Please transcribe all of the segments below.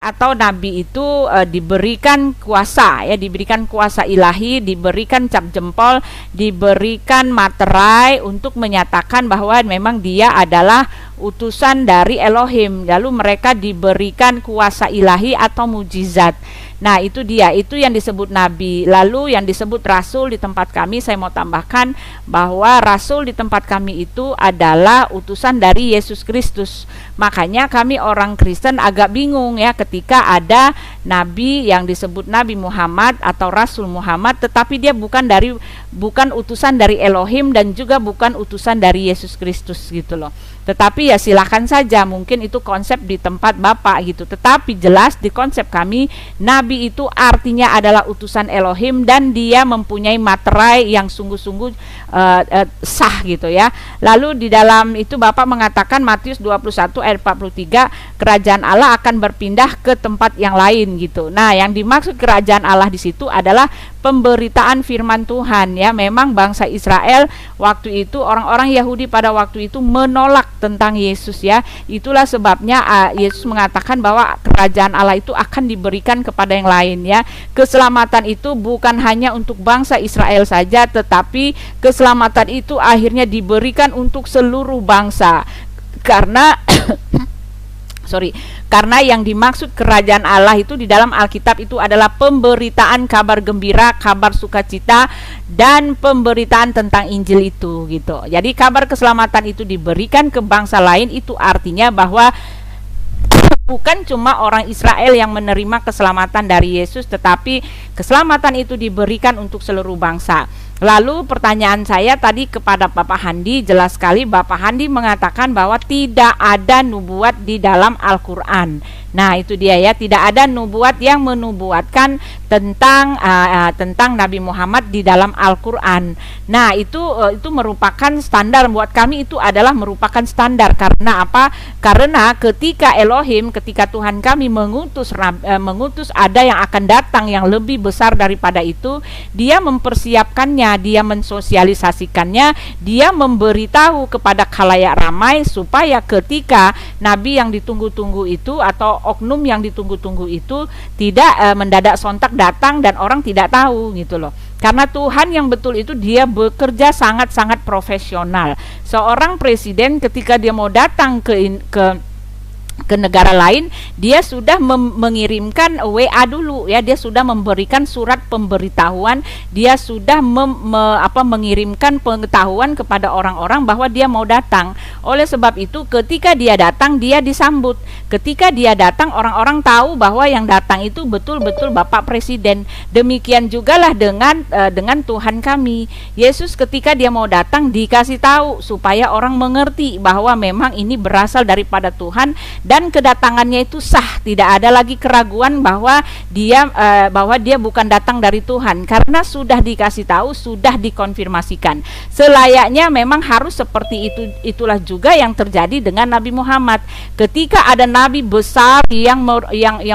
atau nabi itu diberikan kuasa, ya, diberikan kuasa ilahi, diberikan cap jempol, diberikan materai untuk menyatakan bahwa memang dia adalah utusan dari Elohim. Lalu mereka diberikan kuasa ilahi atau mujizat. Nah, itu dia, itu yang disebut nabi. Lalu yang disebut rasul di tempat kami, saya mau tambahkan bahwa rasul di tempat kami itu adalah utusan dari Yesus Kristus. Makanya kami orang Kristen agak bingung, ya, ketika ada nabi yang disebut Nabi Muhammad atau Rasul Muhammad, tetapi dia bukan utusan dari Elohim dan juga bukan utusan dari Yesus Kristus gitu loh. Tetapi ya silakan saja, mungkin itu konsep di tempat Bapak gitu. Tetapi jelas di konsep kami, nabi itu artinya adalah utusan Elohim dan dia mempunyai materai yang sungguh-sungguh sah gitu ya. Lalu di dalam itu Bapak mengatakan Matius 21 ayat 43, kerajaan Allah akan berpindah ke tempat yang lain gitu. Nah, yang dimaksud kerajaan Allah di situ adalah pemberitaan firman Tuhan, ya. Memang bangsa Israel waktu itu, orang-orang Yahudi pada waktu itu menolak tentang Yesus, ya. Itulah sebabnya Yesus mengatakan bahwa kerajaan Allah itu akan diberikan kepada yang lain, ya. Keselamatan itu bukan hanya untuk bangsa Israel saja, tetapi keselamatan itu akhirnya diberikan untuk seluruh bangsa. Karena karena yang dimaksud kerajaan Allah itu di dalam Alkitab itu adalah pemberitaan kabar gembira, kabar sukacita, dan pemberitaan tentang Injil itu gitu. Jadi kabar keselamatan itu diberikan ke bangsa lain, itu artinya bahwa bukan cuma orang Israel yang menerima keselamatan dari Yesus, tetapi keselamatan itu diberikan untuk seluruh bangsa. Lalu pertanyaan saya tadi kepada Bapak Handi, jelas sekali Bapak Handi mengatakan bahwa tidak ada nubuat di dalam Al-Quran. Nah, itu dia, ya, tidak ada nubuat yang menubuatkan tentang Nabi Muhammad di dalam Al-Quran. Nah, itu merupakan standar buat kami, itu adalah merupakan standar. Karena apa? Karena ketika Tuhan kami mengutus ada yang akan datang yang lebih besar daripada itu, dia mempersiapkannya, dia mensosialisasikannya, dia memberitahu kepada khalayak ramai supaya ketika nabi yang ditunggu-tunggu itu atau oknum yang ditunggu-tunggu itu tidak mendadak sontak datang dan orang tidak tahu gitu loh. Karena Tuhan yang betul itu dia bekerja sangat-sangat profesional. Seorang presiden ketika dia mau datang ke negara lain, dia sudah mengirimkan WA dulu, ya, dia sudah memberikan surat pemberitahuan, dia sudah mengirimkan pengetahuan kepada orang-orang bahwa dia mau datang. Oleh sebab itu ketika dia datang, dia disambut. Ketika dia datang, orang-orang tahu bahwa yang datang itu betul-betul Bapak Presiden. Demikian jugalah dengan Tuhan kami. Yesus ketika dia mau datang dikasih tahu supaya orang mengerti bahwa memang ini berasal daripada Tuhan dan kedatangannya itu sah, tidak ada lagi keraguan bahwa dia bukan datang dari Tuhan, karena sudah dikasih tahu, sudah dikonfirmasikan. Selayaknya memang harus seperti itu. Itulah juga yang terjadi dengan Nabi Muhammad. Ketika ada nabi besar yang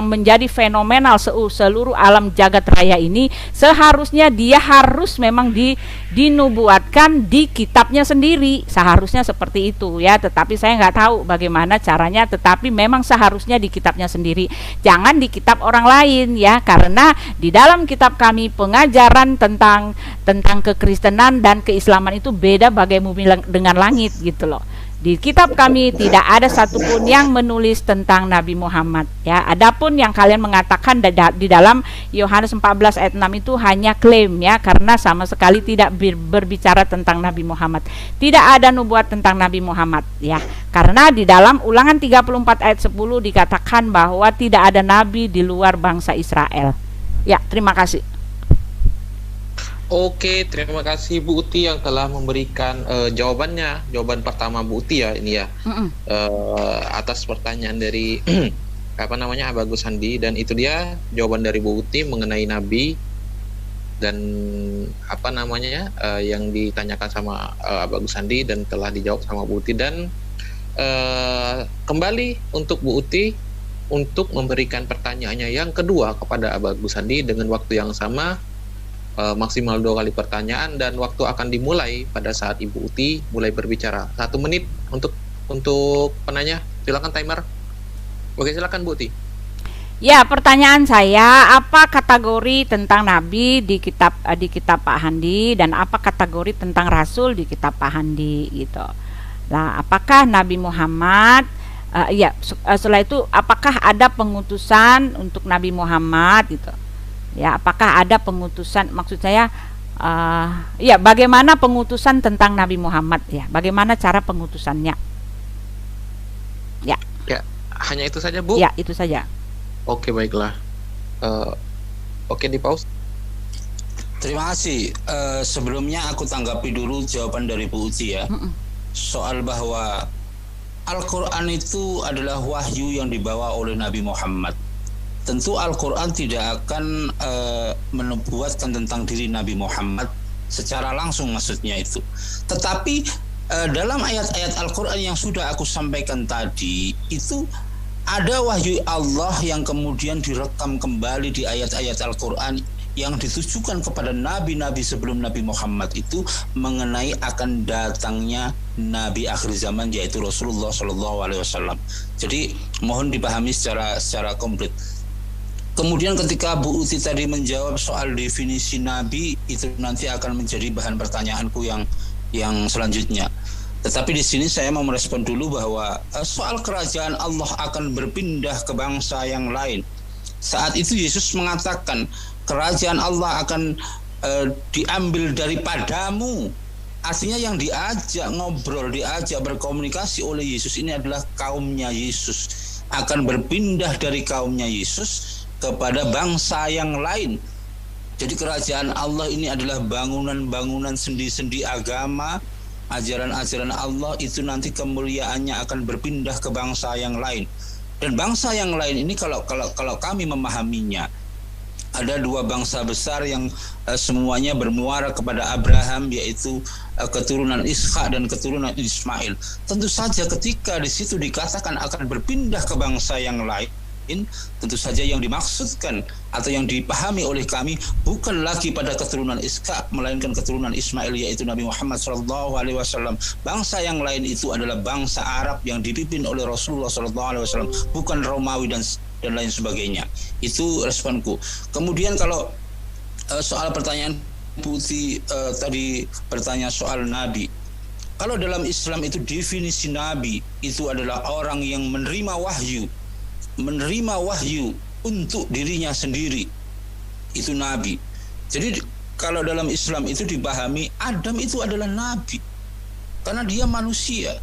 menjadi fenomenal seluruh alam jagat raya ini, seharusnya dia harus memang dinubuatkan di kitabnya sendiri, seharusnya seperti itu, ya. Tetapi saya nggak tahu bagaimana caranya, tetapi memang seharusnya di kitabnya sendiri, jangan di kitab orang lain, ya. Karena di dalam kitab kami pengajaran tentang kekristenan dan keislaman itu beda bagai bumi dengan langit gitu loh. Di kitab kami tidak ada satupun yang menulis tentang Nabi Muhammad, ya. Adapun yang kalian mengatakan di dalam Yohanes 14 ayat 6 itu hanya klaim, ya, karena sama sekali tidak berbicara tentang Nabi Muhammad. Tidak ada nubuat tentang Nabi Muhammad, ya. Karena di dalam Ulangan 34 ayat 10 dikatakan bahwa tidak ada nabi di luar bangsa Israel. Ya, terima kasih. Oke, terima kasih Bu Uti yang telah memberikan jawabannya. Jawaban pertama Bu Uti, ya, ini, ya. Atas pertanyaan dari Abagus Handi, dan itu dia jawaban dari Bu Uti mengenai nabi dan yang ditanyakan sama Abagus Handi dan telah dijawab sama Bu Uti. Dan kembali untuk Bu Uti untuk memberikan pertanyaannya yang kedua kepada Abagus Handi dengan waktu yang sama, maksimal 2 kali pertanyaan, dan waktu akan dimulai pada saat Ibu Uti mulai berbicara. 1 menit untuk penanya. Silakan timer. Oke, silakan Bu Uti. Ya, pertanyaan saya, apa kategori tentang nabi di kitab Pak Handi dan apa kategori tentang rasul di kitab Pak Handi gitu. Nah, apakah Nabi Muhammad setelah itu apakah ada pengutusan untuk Nabi Muhammad gitu. Ya, apakah ada pengutusan, maksud saya bagaimana pengutusan tentang Nabi Muhammad ya? Bagaimana cara pengutusannya? Ya. Ya, hanya itu saja, Bu? Ya, itu saja. Oke, baiklah. Oke, di pause. Terima kasih. Sebelumnya aku tanggapi dulu jawaban dari Bu Uci ya. Soal bahwa Al-Quran itu adalah wahyu yang dibawa oleh Nabi Muhammad. Tentu Al-Quran tidak akan menubuatkan tentang diri Nabi Muhammad secara langsung, maksudnya itu. Tetapi dalam ayat-ayat Al-Quran yang sudah aku sampaikan tadi, itu ada wahyu Allah yang kemudian direkam kembali di ayat-ayat Al-Quran yang ditujukan kepada nabi-nabi sebelum Nabi Muhammad itu mengenai akan datangnya Nabi akhir zaman, yaitu Rasulullah SAW. Jadi mohon dipahami secara komplit. Kemudian ketika Bu Uti tadi menjawab soal definisi Nabi, itu nanti akan menjadi bahan pertanyaanku yang selanjutnya. Tetapi di sini saya mau merespon dulu bahwa soal kerajaan Allah akan berpindah ke bangsa yang lain. Saat itu Yesus mengatakan kerajaan Allah akan diambil daripadamu. Artinya yang diajak ngobrol, diajak berkomunikasi oleh Yesus ini adalah kaumnya Yesus. Akan berpindah dari kaumnya Yesus kepada bangsa yang lain. Jadi kerajaan Allah ini adalah bangunan-bangunan sendi-sendi agama, ajaran-ajaran Allah itu nanti kemuliaannya akan berpindah ke bangsa yang lain. Dan bangsa yang lain ini kalau kami memahaminya, ada dua bangsa besar yang semuanya bermuara kepada Abraham, yaitu keturunan Ishak dan keturunan Ismail. Tentu saja ketika di situ dikatakan akan berpindah ke bangsa yang lain, tentu saja yang dimaksudkan atau yang dipahami oleh kami bukan lagi pada keturunan Ishak, melainkan keturunan Ismail, yaitu Nabi Muhammad SAW. Bangsa yang lain itu adalah bangsa Arab yang dipimpin oleh Rasulullah SAW, bukan Romawi dan lain sebagainya. Itu responku. Kemudian kalau soal pertanyaan Putih tadi bertanya soal Nabi. Kalau dalam Islam itu definisi Nabi itu adalah orang yang menerima wahyu untuk dirinya sendiri, itu Nabi. Jadi kalau dalam Islam itu dipahami Adam itu adalah Nabi karena dia manusia.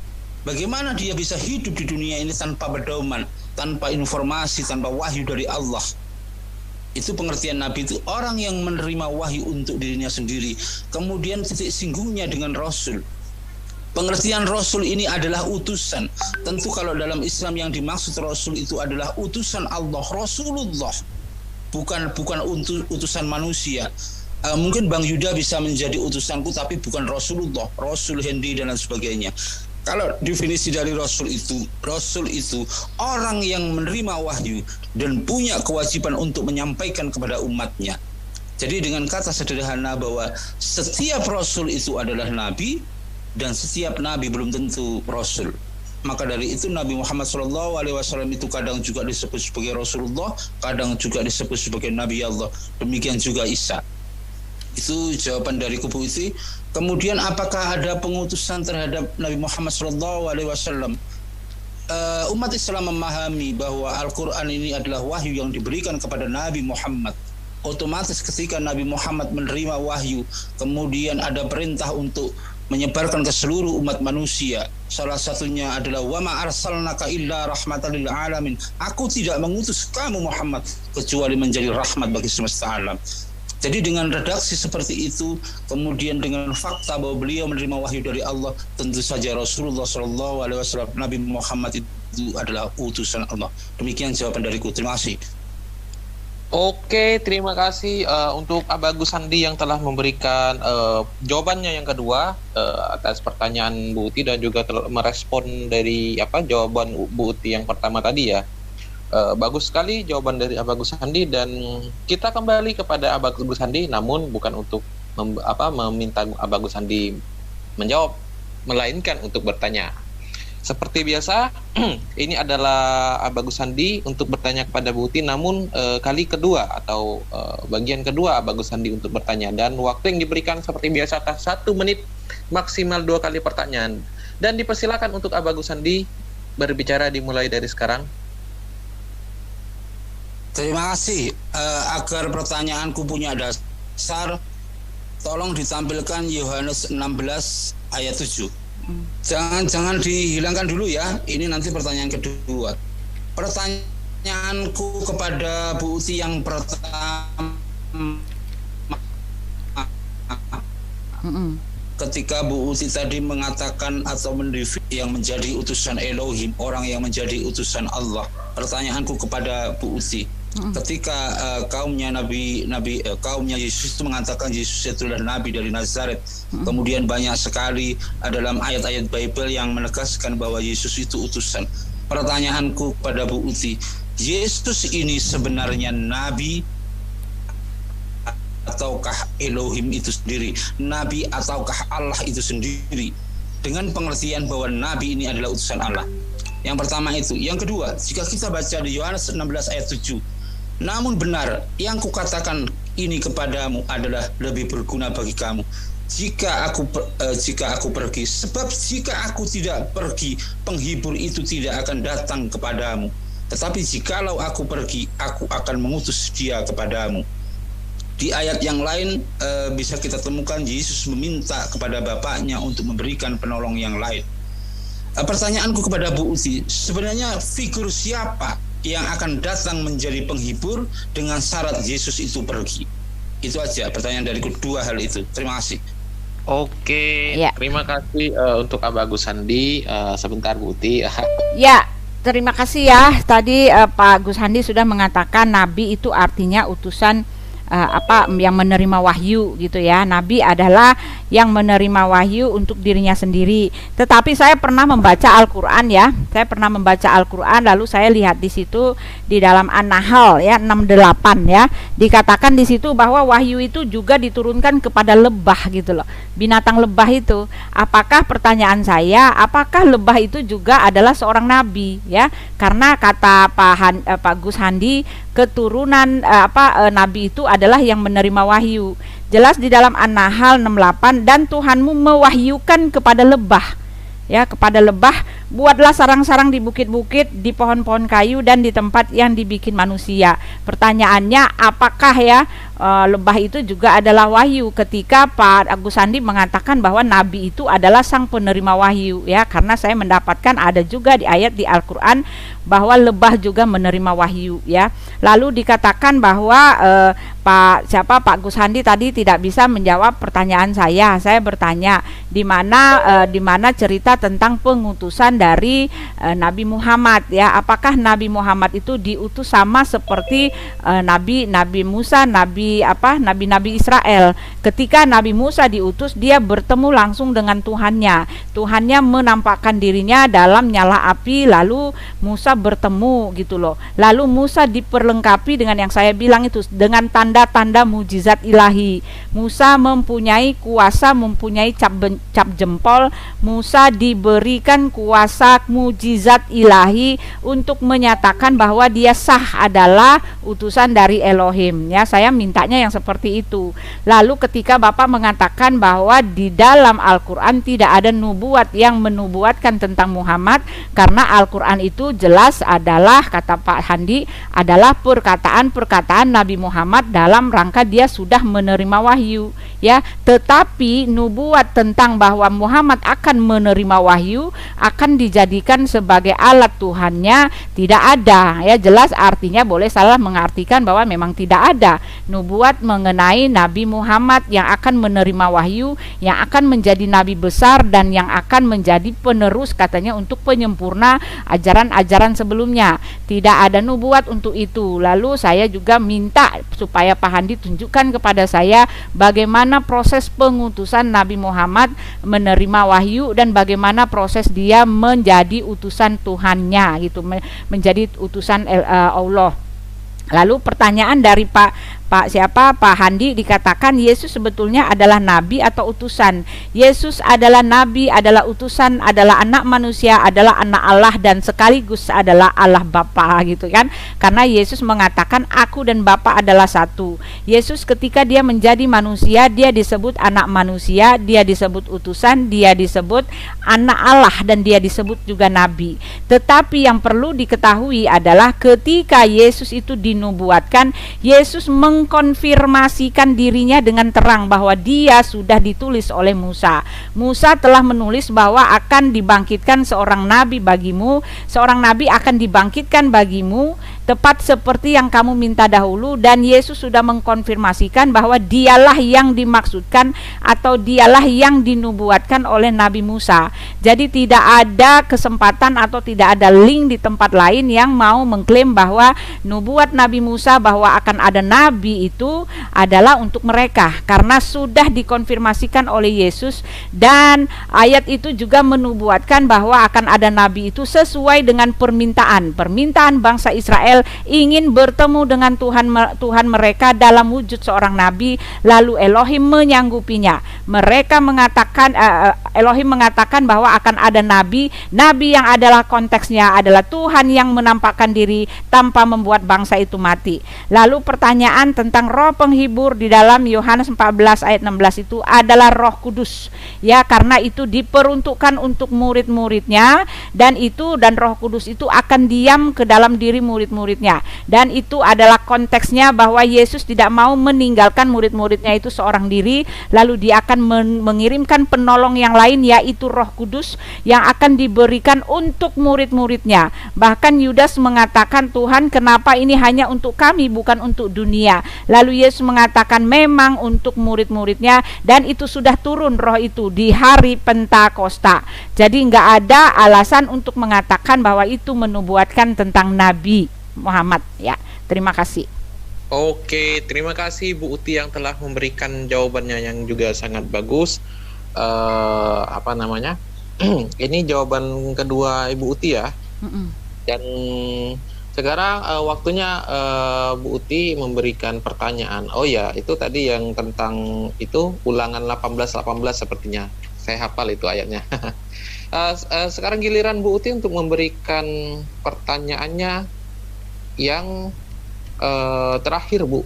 Bagaimana dia bisa hidup di dunia ini tanpa pedoman, tanpa informasi, tanpa wahyu dari Allah? Itu pengertian Nabi, itu orang yang menerima wahyu untuk dirinya sendiri. Kemudian titik singgungnya dengan Rasul. Pengertian Rasul ini adalah utusan. Tentu kalau dalam Islam yang dimaksud Rasul itu adalah utusan Allah, Rasulullah, bukan utusan manusia. Mungkin Bang Yuda bisa menjadi utusanku, tapi bukan Rasulullah, Rasul Hendi dan lain sebagainya. Kalau definisi dari Rasul itu orang yang menerima wahyu dan punya kewajiban untuk menyampaikan kepada umatnya. Jadi dengan kata sederhana bahwa setiap Rasul itu adalah Nabi, dan setiap Nabi belum tentu Rasul. Maka dari itu Nabi Muhammad SAW itu kadang juga disebut sebagai Rasulullah, kadang juga disebut sebagai Nabi Allah. Demikian juga Isa. Itu jawaban dari kubu itu. Kemudian apakah ada pengutusan terhadap Nabi Muhammad SAW? Umat Islam memahami bahwa Al-Quran ini adalah wahyu yang diberikan kepada Nabi Muhammad. Otomatis ketika Nabi Muhammad menerima wahyu, kemudian ada perintah untuk menyebarkan ke seluruh umat manusia. Salah satunya adalah wa ma arsalnaka illa rahmatan lil alamin. Aku tidak mengutus kamu Muhammad kecuali menjadi rahmat bagi semesta alam. Jadi dengan redaksi seperti itu, kemudian dengan fakta bahwa beliau menerima wahyu dari Allah, tentu saja Rasulullah SAW, Nabi Muhammad itu adalah utusan Allah. Demikian jawaban dariku. Terima kasih. Oke, terima kasih untuk Abagus Sandi yang telah memberikan jawabannya yang kedua atas pertanyaan Bu Uti dan juga merespon dari jawaban Bu Uti yang pertama tadi ya. Bagus sekali jawaban dari Abagus Sandi, dan kita kembali kepada Abagus Sandi, namun bukan untuk meminta Abagus Sandi menjawab, melainkan untuk bertanya. Seperti biasa, ini adalah Bagus Handi untuk bertanya kepada Bu Uti, namun kali kedua atau bagian kedua Bagus Handi untuk bertanya, dan waktu yang diberikan seperti biasa 1 menit, maksimal 2 kali pertanyaan. Dan dipersilakan untuk Bagus Handi berbicara dimulai dari sekarang. Terima kasih. Agar pertanyaanku punya dasar, tolong ditampilkan Yohanes 16 ayat 7. Jangan dihilangkan dulu ya. Ini nanti pertanyaan kedua. Pertanyaanku kepada Bu Uti yang pertama, ketika Bu Uti tadi mengatakan atau mendefinisi yang menjadi utusan Elohim, orang yang menjadi utusan Allah. Pertanyaanku kepada Bu Uti, ketika kaumnya kaumnya Yesus itu mengatakan Yesus itu adalah nabi dari Nazaret, kemudian banyak sekali dalam ayat-ayat Bible yang menegaskan bahwa Yesus itu utusan. Pertanyaanku kepada Bu Uti, Yesus ini sebenarnya nabi ataukah Elohim itu sendiri, nabi ataukah Allah itu sendiri, dengan pengertian bahwa nabi ini adalah utusan Allah? Yang pertama itu. Yang kedua, jika kita baca di Yohanes 16 ayat 7, namun benar yang kukatakan ini kepadamu adalah lebih berguna bagi kamu jika aku pergi, sebab jika aku tidak pergi, penghibur itu tidak akan datang kepadamu, tetapi jikalau aku pergi, aku akan mengutus dia kepadamu. Di ayat yang lain bisa kita temukan Yesus meminta kepada Bapaknya untuk memberikan penolong yang lain. Pertanyaanku kepada Bu Uti, sebenarnya figur siapa yang akan datang menjadi penghibur dengan syarat Yesus itu pergi? Itu aja pertanyaan dari kedua hal itu. Terima kasih. Oke, terima kasih untuk Bagus Handi. Sebentar Bu Uti. Ya, terima kasih ya. Tadi Pak Gus Handi sudah mengatakan nabi itu artinya utusan yang menerima wahyu gitu ya. Nabi adalah yang menerima wahyu untuk dirinya sendiri. Tetapi saya pernah membaca Al-Qur'an ya. Saya pernah membaca Al-Qur'an, lalu saya lihat di situ di dalam An-Nahl ya 68 ya. Dikatakan di situ bahwa wahyu itu juga diturunkan kepada lebah gitu loh. Binatang lebah itu. Apakah pertanyaan saya, apakah lebah itu juga adalah seorang nabi ya? Karena kata Pak Gus Handi, keturunan nabi itu adalah yang menerima wahyu. Jelas di dalam An-Nahl 68, dan Tuhanmu mewahyukan kepada lebah ya, kepada lebah, buatlah sarang-sarang di bukit-bukit, di pohon-pohon kayu, dan di tempat yang dibikin manusia. Pertanyaannya, apakah ya lebah itu juga adalah wahyu? Ketika Pak Agus Handi mengatakan bahwa nabi itu adalah sang penerima wahyu ya, karena saya mendapatkan ada juga di ayat di Al-Qur'an bahwa lebah juga menerima wahyu ya. Lalu dikatakan bahwa Pak Gus Handi tadi tidak bisa menjawab pertanyaan saya. Saya bertanya di mana cerita tentang pengutusan dari Nabi Muhammad ya. Apakah Nabi Muhammad itu diutus sama seperti Nabi Musa, Nabi Israel? Ketika Nabi Musa diutus, dia bertemu langsung dengan Tuhannya. Tuhannya menampakkan dirinya dalam nyala api, lalu Musa bertemu gitu loh. Lalu Musa diperlengkapi dengan yang saya bilang itu, dengan tanda-tanda mujizat ilahi. Musa mempunyai kuasa, mempunyai cap jempol. Musa diberikan kuasa mujizat ilahi untuk menyatakan bahwa dia sah adalah utusan dari Elohim ya. Saya mintanya yang seperti itu. Lalu ketika Bapak mengatakan bahwa di dalam Al-Qur'an tidak ada nubuat yang menubuatkan tentang Muhammad, karena Al-Qur'an itu jelas adalah, kata Pak Handi, adalah perkataan-perkataan Nabi Muhammad dalam rangka dia sudah menerima wahyu ya. Tetapi nubuat tentang bahwa Muhammad akan menerima wahyu, akan dijadikan sebagai alat Tuhannya, tidak ada ya. Jelas artinya boleh salah mengartikan bahwa memang tidak ada nubuat mengenai Nabi Muhammad yang akan menerima wahyu, yang akan menjadi nabi besar, dan yang akan menjadi penerus katanya untuk penyempurna ajaran-ajaran sebelumnya. Tidak ada nubuat untuk itu. Lalu saya juga minta supaya Pak Handi tunjukkan kepada saya bagaimana proses pengutusan Nabi Muhammad menerima wahyu, dan bagaimana proses dia menjadi utusan Tuhannya gitu, menjadi utusan Allah. Lalu pertanyaan dari Pak Pak Handi dikatakan Yesus sebetulnya adalah nabi atau utusan. Yesus adalah nabi, adalah utusan, adalah anak manusia, adalah anak Allah, dan sekaligus adalah Allah Bapa gitu kan. Karena Yesus mengatakan aku dan Bapa adalah satu. Yesus ketika dia menjadi manusia, dia disebut anak manusia, dia disebut utusan, dia disebut anak Allah, dan dia disebut juga nabi. Tetapi yang perlu diketahui adalah ketika Yesus itu dinubuatkan, Yesus mengkonfirmasikan dirinya dengan terang bahwa dia sudah ditulis oleh Musa. Musa telah menulis bahwa akan dibangkitkan seorang nabi bagimu, seorang nabi akan dibangkitkan bagimu, tepat seperti yang kamu minta dahulu. Dan Yesus sudah mengkonfirmasikan bahwa dialah yang dimaksudkan atau dialah yang dinubuatkan oleh Nabi Musa. Jadi tidak ada kesempatan atau tidak ada link di tempat lain yang mau mengklaim bahwa nubuat Nabi Musa bahwa akan ada nabi itu adalah untuk mereka, karena sudah dikonfirmasikan oleh Yesus. Dan ayat itu juga menubuatkan bahwa akan ada nabi itu sesuai dengan permintaan bangsa Israel ingin bertemu dengan Tuhan mereka dalam wujud seorang nabi, lalu Elohim menyanggupinya. Mereka mengatakan Elohim mengatakan bahwa akan ada nabi yang adalah konteksnya adalah Tuhan yang menampakkan diri tanpa membuat bangsa itu mati. Lalu pertanyaan tentang roh penghibur di dalam Yohanes 14 ayat 16 itu adalah Roh Kudus. Ya, karena itu diperuntukkan untuk murid-muridnya, dan Roh Kudus itu akan diam ke dalam diri murid-muridnya. Dan itu adalah konteksnya bahwa Yesus tidak mau meninggalkan murid-muridnya itu seorang diri, lalu dia akan mengirimkan penolong yang lain, yaitu Roh Kudus yang akan diberikan untuk murid-muridnya. Bahkan Yudas mengatakan, Tuhan, kenapa ini hanya untuk kami bukan untuk dunia? Lalu Yesus mengatakan memang untuk murid-muridnya, dan itu sudah turun roh itu di hari Pentakosta. Jadi nggak ada alasan untuk mengatakan bahwa itu menubuatkan tentang Nabi Muhammad. Ya, terima kasih. Oke, terima kasih Bu Uti yang telah memberikan jawabannya yang juga sangat bagus. Ini jawaban kedua Ibu Uti ya. Dan sekarang waktunya Bu Uti memberikan pertanyaan. Oh ya, itu tadi yang tentang itu Ulangan 18 sepertinya. Saya hafal itu ayatnya. Sekarang giliran Bu Uti untuk memberikan pertanyaannya yang terakhir, Bu.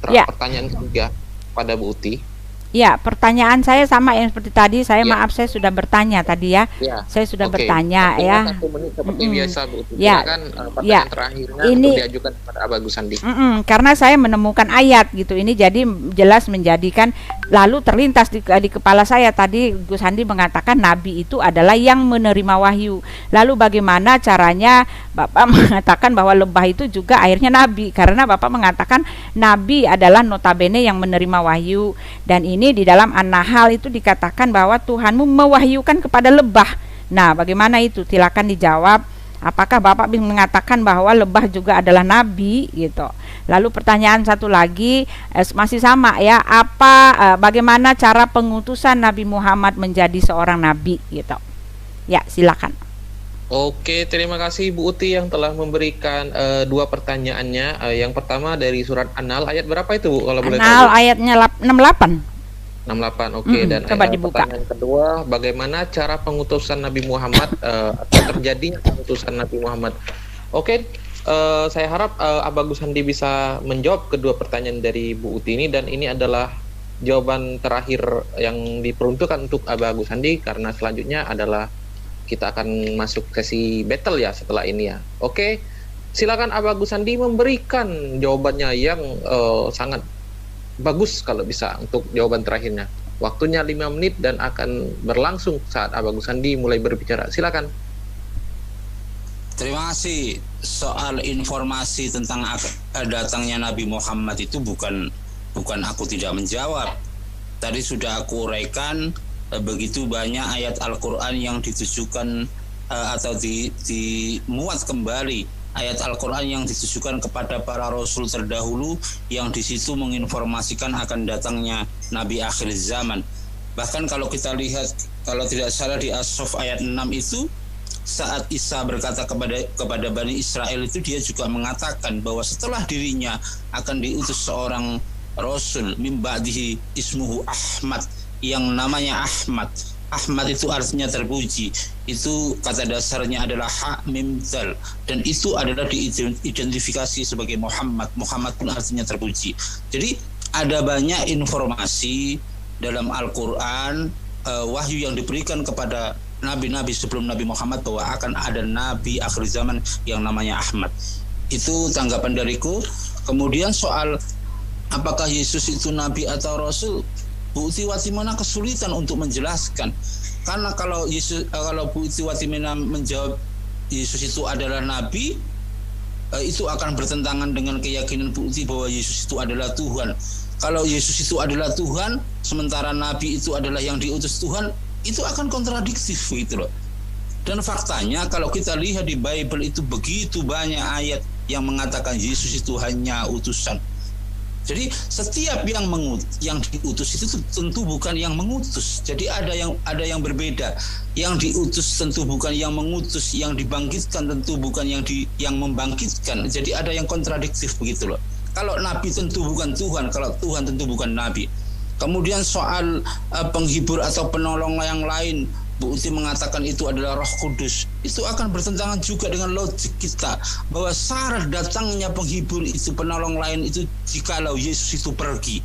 Pertanyaan ketiga pada Bu Uti. Ya, pertanyaan saya sama yang seperti tadi. Maaf, saya sudah bertanya tadi ya. Saya sudah bertanya ya. 1 menit seperti biasa, Bu. Silakan pertanyaan terakhirnya ini untuk diajukan kepada Abah Gus Handi. Karena saya menemukan ayat gitu. Ini jadi jelas menjadikan, lalu terlintas di kepala saya tadi Gus Handi mengatakan nabi itu adalah yang menerima wahyu. Lalu bagaimana caranya Bapak mengatakan bahwa lebah itu juga akhirnya nabi? Karena Bapak mengatakan nabi adalah notabene yang menerima wahyu. Dan ini di dalam An-Nahl itu dikatakan bahwa Tuhanmu mewahyukan kepada lebah. Nah, bagaimana itu? Silakan dijawab. Apakah Bapak bisa mengatakan bahwa lebah juga adalah nabi gitu? Lalu pertanyaan satu lagi masih sama ya. Bagaimana cara pengutusan Nabi Muhammad menjadi seorang nabi gitu? Ya, silakan. Oke, terima kasih Bu Uti yang telah memberikan 2 pertanyaannya. Yang pertama dari surat An-Nahl ayat berapa itu, Bu? Kalau boleh tahu. An-Nahl ayatnya 68. Oke. Dan coba dibuka. Pertanyaan kedua, bagaimana cara pengutusan Nabi Muhammad atau terjadinya pengutusan Nabi Muhammad? Oke, saya harap Abah Gus Handi bisa menjawab kedua pertanyaan dari Bu Uti ini, dan ini adalah jawaban terakhir yang diperuntukkan untuk Abah Gus Handi, karena selanjutnya adalah kita akan masuk sesi battle ya setelah ini ya. Oke, silakan Abah Gus Handi memberikan jawabannya yang sangat bagus kalau bisa untuk jawaban terakhirnya. Waktunya 5 menit dan akan berlangsung saat Abah Gus Handi mulai berbicara. Silakan. Terima kasih. Soal informasi tentang datangnya Nabi Muhammad itu bukan aku tidak menjawab. Tadi sudah aku uraikan. Begitu banyak ayat Al-Quran yang ditujukan atau dimuat kembali ayat Al-Quran yang ditujukan kepada para rasul terdahulu, yang di situ menginformasikan akan datangnya Nabi akhir zaman. Bahkan kalau kita lihat, kalau tidak salah di As-Saff ayat 6 itu saat Isa berkata kepada Bani Israel itu, dia juga mengatakan bahwa setelah dirinya akan diutus seorang Rasul min ba'dihi ismuhu Ahmad, yang namanya Ahmad. Ahmad itu artinya terpuji. Itu kata dasarnya adalah ha mim zal, dan itu adalah diidentifikasi sebagai Muhammad. Muhammad pun artinya terpuji. Jadi ada banyak informasi dalam Al-Qur'an, wahyu yang diberikan kepada nabi-nabi sebelum Nabi Muhammad bahwa akan ada nabi akhir zaman yang namanya Ahmad. Itu tanggapan dariku. Kemudian soal apakah Yesus itu nabi atau rasul, Bu Uti Watimana kesulitan untuk menjelaskan. Karena kalau Bu Uti Watimana menjawab Yesus itu adalah nabi, itu akan bertentangan dengan keyakinan Bu Uti bahwa Yesus itu adalah Tuhan. Kalau Yesus itu adalah Tuhan, sementara nabi itu adalah yang diutus Tuhan, itu akan kontradiktif gitu loh. Dan faktanya kalau kita lihat di Bible itu begitu banyak ayat yang mengatakan Yesus itu hanya utusan. Jadi setiap yang diutus itu tentu bukan yang mengutus. Jadi ada yang berbeda. Yang diutus tentu bukan yang mengutus, yang dibangkitkan tentu bukan yang membangkitkan. Jadi ada yang kontradiktif begitu loh. Kalau nabi tentu bukan Tuhan, kalau Tuhan tentu bukan nabi. Kemudian soal penghibur atau penolong yang lain, Bu Uti mengatakan itu adalah Roh Kudus. Itu akan bertentangan juga dengan logik kita bahwa syarat datangnya penghibur itu, penolong lain itu jikalau Yesus itu pergi.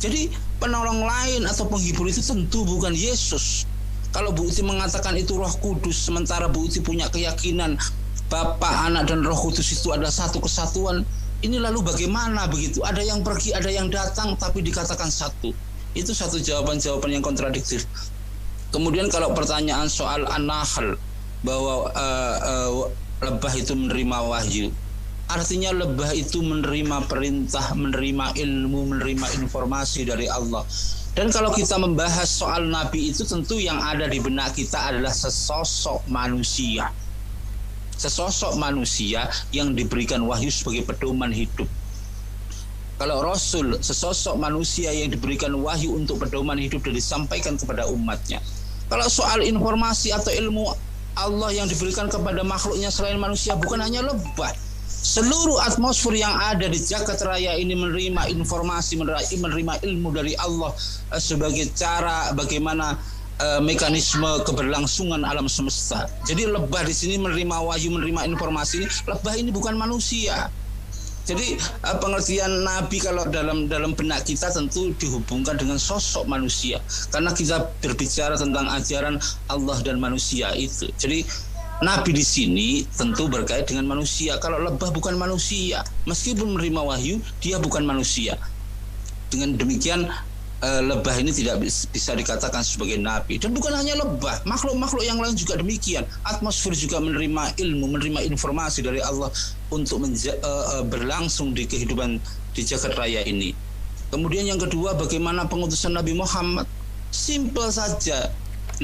Jadi penolong lain atau penghibur itu tentu bukan Yesus. Kalau Bu Uti mengatakan itu Roh Kudus, sementara Bu Uti punya keyakinan Bapa, Anak, dan Roh Kudus itu adalah satu kesatuan, ini lalu bagaimana begitu? Ada yang pergi, ada yang datang, tapi dikatakan satu. Itu satu jawaban-jawaban yang kontradiktif. Kemudian kalau pertanyaan soal An-Nahl, bahwa lebah itu menerima wahyu, artinya lebah itu menerima perintah, menerima ilmu, menerima informasi dari Allah. Dan kalau kita membahas soal nabi itu, tentu yang ada di benak kita adalah sesosok manusia. Sesosok manusia yang diberikan wahyu sebagai pedoman hidup. Kalau Rasul, sesosok manusia yang diberikan wahyu untuk pedoman hidup dan disampaikan kepada umatnya. Kalau soal informasi atau ilmu Allah yang diberikan kepada makhluknya selain manusia, bukan hanya lebah. Seluruh atmosfer yang ada di jagat raya ini menerima informasi, menerima ilmu dari Allah sebagai cara bagaimana mekanisme keberlangsungan alam semesta. Jadi lebah di sini menerima wahyu, menerima informasi. Lebah ini bukan manusia. Jadi pengertian nabi kalau dalam benak kita tentu dihubungkan dengan sosok manusia, karena kita berbicara tentang ajaran Allah dan manusia itu. Jadi nabi di sini tentu berkait dengan manusia. Kalau lebah bukan manusia, meskipun menerima wahyu, dia bukan manusia. Dengan demikian lebah ini tidak bisa dikatakan sebagai nabi. Dan bukan hanya lebah, makhluk-makhluk yang lain juga demikian. Atmosfer juga menerima ilmu, menerima informasi dari Allah untuk berlangsung di kehidupan di jagat raya ini. Kemudian yang kedua, bagaimana pengutusan Nabi Muhammad? Simpel saja.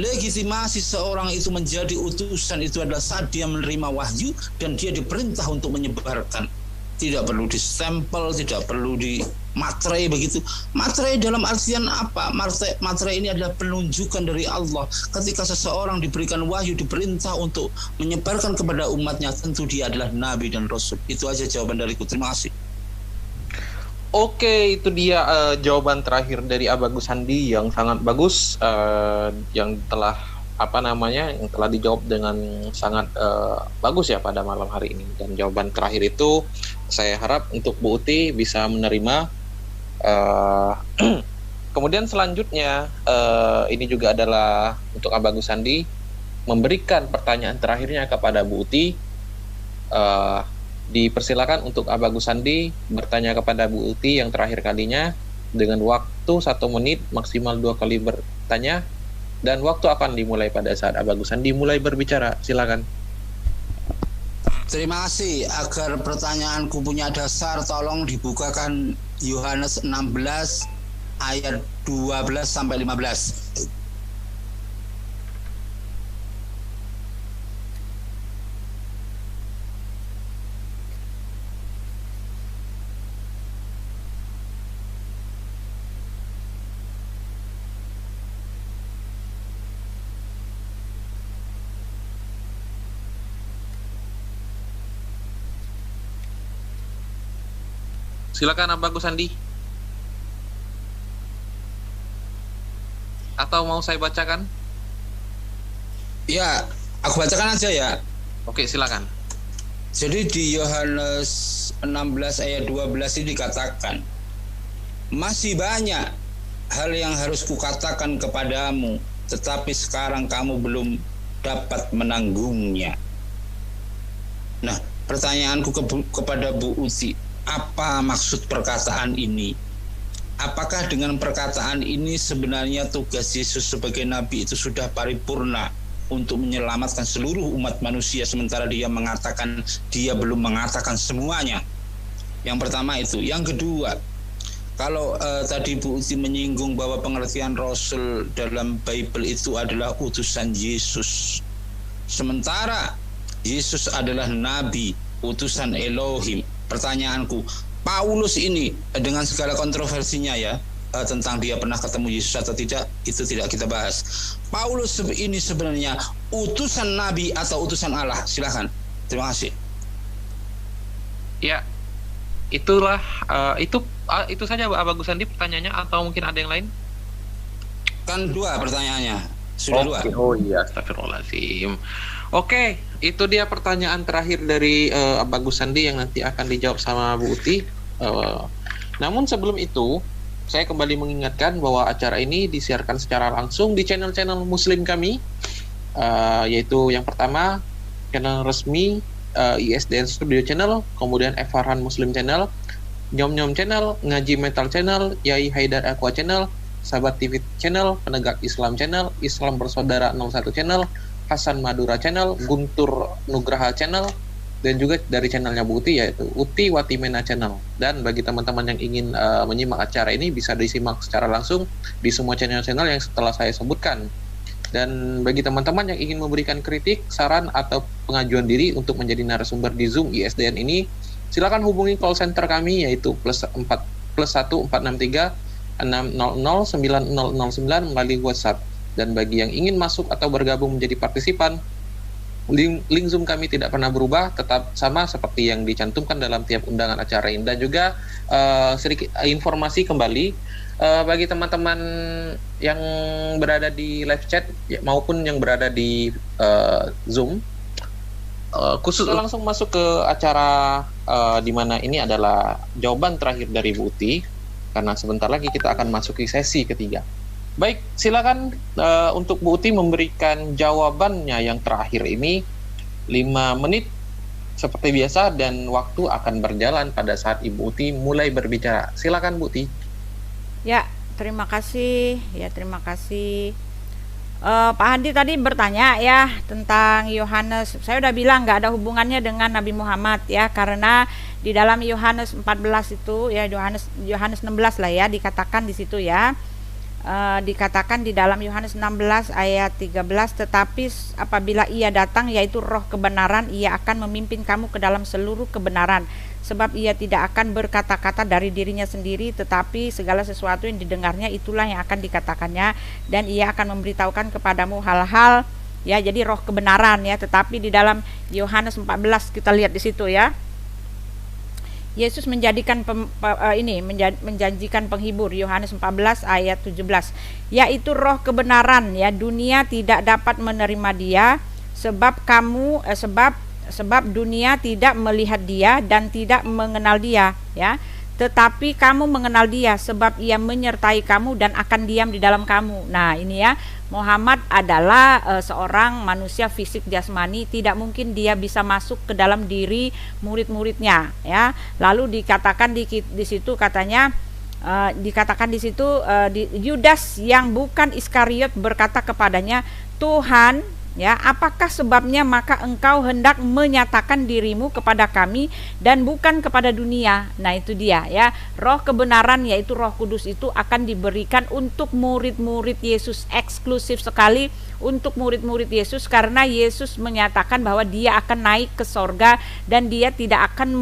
Legitimasi seorang itu menjadi utusan itu adalah saat dia menerima wahyu dan dia diperintah untuk menyebarkan. Tidak perlu distempel, tidak perlu di materai begitu. Materai dalam artian apa? Materai ini adalah penunjukan dari Allah. Ketika seseorang diberikan wahyu, diperintah untuk menyebarkan kepada umatnya, tentu dia adalah nabi dan rasul. Itu aja jawaban dariku. Terima kasih. Oke, itu dia jawaban terakhir dari Abagus Handi yang sangat bagus, yang telah yang telah dijawab dengan sangat bagus ya pada malam hari ini. Dan jawaban terakhir itu saya harap untuk Bu Uti bisa menerima. Kemudian selanjutnya ini juga adalah untuk Abagus Handi memberikan pertanyaan terakhirnya kepada Bu Uti. Dipersilakan untuk Abagus Handi bertanya kepada Bu Uti yang terakhir kalinya dengan waktu 1 menit, maksimal 2 kali bertanya, dan waktu akan dimulai pada saat Abagus Handi mulai berbicara. Silakan. Terima kasih. Agar pertanyaanku punya dasar, tolong dibukakan Yohanes 16 ayat 12 sampai 15. Silakan Abagus Andi. Atau mau saya bacakan? Ya, aku bacakan aja ya. Oke, silakan. Jadi di Yohanes 16 ayat 12 ini dikatakan, masih banyak hal yang harus kukatakan kepadamu, tetapi sekarang kamu belum dapat menanggungnya. Nah, pertanyaanku kepada Bu Uti, apa maksud perkataan ini? Apakah dengan perkataan ini sebenarnya tugas Yesus sebagai Nabi itu sudah paripurna untuk menyelamatkan seluruh umat manusia, sementara dia mengatakan dia belum mengatakan semuanya? Yang pertama itu. Yang kedua, kalau tadi Bu Uti menyinggung bahwa pengertian Rasul dalam Bible itu adalah utusan Yesus, sementara Yesus adalah Nabi, utusan Elohim. Pertanyaanku, Paulus ini dengan segala kontroversinya ya, tentang dia pernah ketemu Yesus atau tidak, itu tidak kita bahas. Paulus ini sebenarnya utusan Nabi atau utusan Allah? Silakan. Terima kasih. Ya, itulah itu saja Bagus Andi pertanyaannya, atau mungkin ada yang lain? Kan dua pertanyaannya. Sudah dua. Oh iya, astagfirullahaladzim. Oke, itu dia pertanyaan terakhir dari Bagus Andi yang nanti akan dijawab sama Bu Uti. Namun sebelum itu, saya kembali mengingatkan bahwa acara ini disiarkan secara langsung di channel-channel Muslim kami, yaitu yang pertama channel resmi ISDN Studio Channel, kemudian Farhan Muslim Channel, Nyom Nyom Channel, Ngaji Metal Channel, Yai Haidar Aqua Channel, Sahabat TV Channel, Penegak Islam Channel, Islam Bersaudara 01 Channel, Hasan Madura Channel, Guntur Nugraha Channel, dan juga dari channelnya Bu Uti yaitu Uti Watimena Channel. Dan bagi teman-teman yang ingin menyimak acara ini bisa disimak secara langsung di semua channel-channel yang setelah saya sebutkan. Dan bagi teman-teman yang ingin memberikan kritik, saran, atau pengajuan diri untuk menjadi narasumber di Zoom ISDN ini, silakan hubungi call center kami yaitu +1 463 600 9009 melalui WhatsApp. Dan bagi yang ingin masuk atau bergabung menjadi partisipan, link Zoom kami tidak pernah berubah, tetap sama seperti yang dicantumkan dalam tiap undangan acara ini. Dan juga sedikit informasi kembali bagi teman-teman yang berada di live chat maupun yang berada di Zoom, khusus langsung masuk ke acara di mana ini adalah jawaban terakhir dari Bu Uti, karena sebentar lagi kita akan masuki sesi ketiga. Baik, silakan untuk Bu Uti memberikan jawabannya yang terakhir ini 5 menit seperti biasa, dan waktu akan berjalan pada saat Ibu Uti mulai berbicara. Silakan Bu Uti. Ya, terima kasih. Pak Hadi tadi bertanya ya tentang Yohanes. Saya udah bilang nggak ada hubungannya dengan Nabi Muhammad ya, karena di dalam Yohanes 14 itu ya, Yohanes 16 lah ya, dikatakan di situ ya. Dikatakan di dalam Yohanes 16 ayat 13, tetapi apabila ia datang yaitu roh kebenaran, ia akan memimpin kamu ke dalam seluruh kebenaran, sebab ia tidak akan berkata-kata dari dirinya sendiri, tetapi segala sesuatu yang didengarnya itulah yang akan dikatakannya, dan ia akan memberitahukan kepadamu hal-hal ya, jadi roh kebenaran ya. Tetapi di dalam Yohanes 14 kita lihat di situ ya, Yesus menjadikan menjanjikan penghibur, Yohanes 14 ayat 17, yaitu roh kebenaran ya. Dunia tidak dapat menerima dia sebab dunia tidak melihat dia dan tidak mengenal dia ya. Tetapi kamu mengenal dia sebab ia menyertai kamu dan akan diam di dalam kamu. Nah, ini ya, Muhammad adalah seorang manusia fisik jasmani, tidak mungkin dia bisa masuk ke dalam diri murid-muridnya ya. Lalu dikatakan di situ katanya Yudas yang bukan Iskariot berkata kepadanya, Tuhan ya, apakah sebabnya maka engkau hendak menyatakan dirimu kepada kami dan bukan kepada dunia? Nah, itu dia ya, roh kebenaran yaitu Roh Kudus itu akan diberikan untuk murid-murid Yesus, eksklusif sekali untuk murid-murid Yesus, karena Yesus menyatakan bahwa dia akan naik ke sorga dan dia tidak akan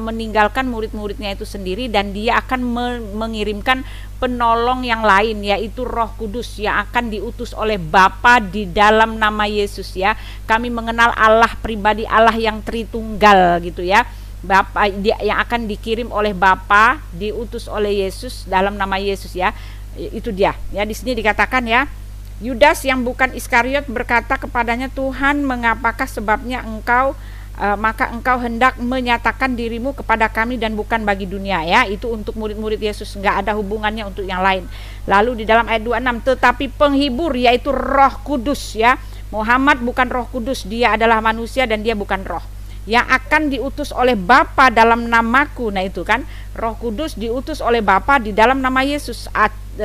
meninggalkan murid-muridnya itu sendiri, dan dia akan mengirimkan penolong yang lain yaitu Roh Kudus yang akan diutus oleh Bapa di dalam nama Yesus ya. Kami mengenal Allah pribadi, Allah yang Tritunggal gitu ya. Bapa dia yang akan dikirim oleh Bapa, diutus oleh Yesus dalam nama Yesus ya. Itu dia. Ya di sini dikatakan ya, Yudas yang bukan Iskariot berkata kepadanya, Tuhan, mengapakah sebabnya maka engkau hendak menyatakan dirimu kepada kami dan bukan bagi dunia ya. Itu untuk murid-murid Yesus, nggak ada hubungannya untuk yang lain. Lalu di dalam ayat 26, tetapi penghibur yaitu Roh Kudus ya. Muhammad bukan Roh Kudus, dia adalah manusia dan dia bukan roh, yang akan diutus oleh Bapa dalam namaku. Nah itu kan, Roh Kudus diutus oleh Bapa di dalam nama Yesus.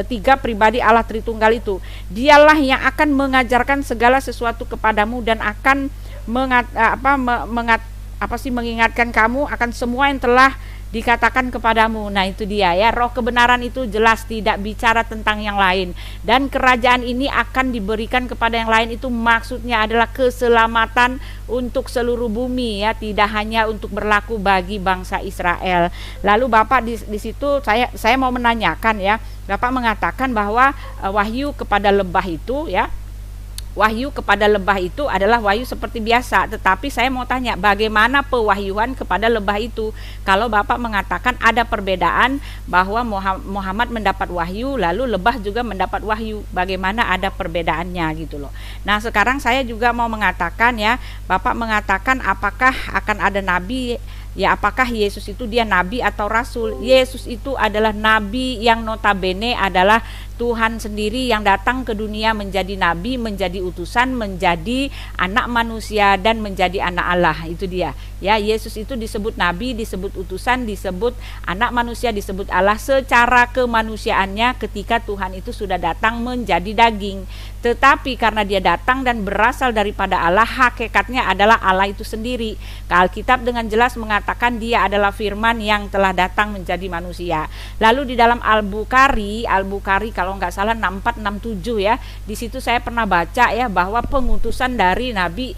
Tiga pribadi Allah Tritunggal itu. Dialah yang akan mengajarkan segala sesuatu kepadamu dan akan mengingatkan kamu akan semua yang telah dikatakan kepadamu. Nah itu dia ya, roh kebenaran itu jelas tidak bicara tentang yang lain, dan kerajaan ini akan diberikan kepada yang lain. Itu maksudnya adalah keselamatan untuk seluruh bumi ya, tidak hanya untuk berlaku bagi bangsa Israel. Lalu Bapak di situ saya mau menanyakan ya, Bapak mengatakan bahwa wahyu kepada lebah itu ya, wahyu kepada lebah itu adalah wahyu seperti biasa. Tetapi saya mau tanya, bagaimana pewahyuan kepada lebah itu? Kalau Bapak mengatakan ada perbedaan, bahwa Muhammad mendapat wahyu, lalu lebah juga mendapat wahyu, bagaimana ada perbedaannya gitu loh. Nah sekarang saya juga mau mengatakan ya, Bapak mengatakan apakah akan ada nabi ya, apakah Yesus itu dia nabi atau rasul? Yesus itu adalah nabi yang notabene adalah Tuhan sendiri yang datang ke dunia menjadi nabi, menjadi utusan, menjadi anak manusia dan menjadi anak Allah. Itu dia. Ya, Yesus itu disebut nabi, disebut utusan, disebut anak manusia, disebut Allah secara kemanusiaannya ketika Tuhan itu sudah datang menjadi daging. Tetapi karena dia datang dan berasal daripada Allah, hakikatnya adalah Allah itu sendiri. Alkitab dengan jelas mengatakan dia adalah firman yang telah datang menjadi manusia. Lalu di dalam Al-Bukhari kalau nggak salah 6467 ya, di situ saya pernah baca ya bahwa pengutusan dari Nabi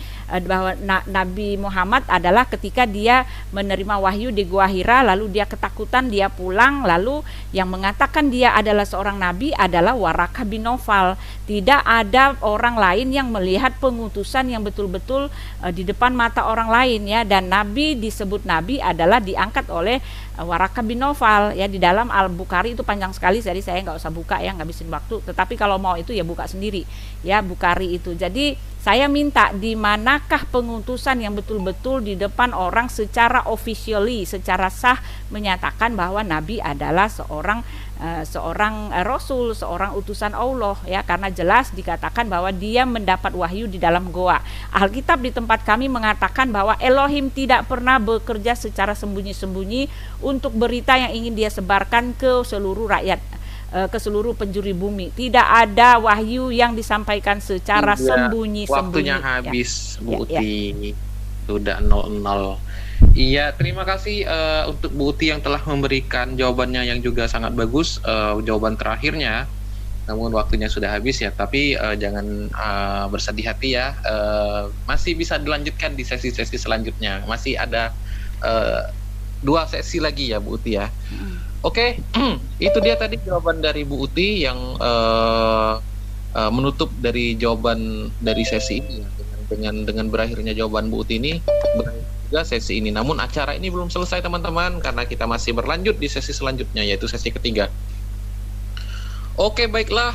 Muhammad adalah ketika dia menerima wahyu di Gua Hira, lalu dia ketakutan, dia pulang, lalu yang mengatakan dia adalah seorang nabi adalah Waraqah bin Naufal. Tidak ada orang lain yang melihat pengutusan yang betul-betul di depan mata orang lain ya, dan nabi disebut nabi adalah diangkat oleh Waraqah bin Naufal ya. Di dalam Al-Bukhari itu panjang sekali, jadi saya nggak usah buka ya, ngabisin waktu. Tetapi kalau mau itu ya buka sendiri ya, Bukhari itu. Jadi saya minta, di manakah pengutusan yang betul-betul di depan orang secara officially, secara sah menyatakan bahwa nabi adalah seorang rasul, seorang utusan Allah ya, karena jelas dikatakan bahwa dia mendapat wahyu di dalam goa. Alkitab di tempat kami mengatakan bahwa Elohim tidak pernah bekerja secara sembunyi-sembunyi untuk berita yang ingin dia sebarkan ke seluruh rakyat, ke seluruh penjuru bumi. Tidak ada wahyu yang disampaikan secara sembunyi-sembunyi. Waktunya habis, Bu ya. Uti. Sudah 00. Iya, terima kasih untuk Bu Uti yang telah memberikan jawabannya yang juga sangat bagus, jawaban terakhirnya. Namun waktunya sudah habis ya, tapi jangan bersedih hati ya. Masih bisa dilanjutkan di sesi-sesi selanjutnya. Masih ada 2 sesi lagi ya Bu Uti ya. Oke, itu dia tadi jawaban dari Bu Uti yang menutup dari jawaban dari sesi ini ya. Dengan berakhirnya jawaban Bu Uti ini, berakhir juga sesi ini. Namun acara ini belum selesai teman-teman, karena kita masih berlanjut di sesi selanjutnya, yaitu sesi ketiga. Oke, baiklah,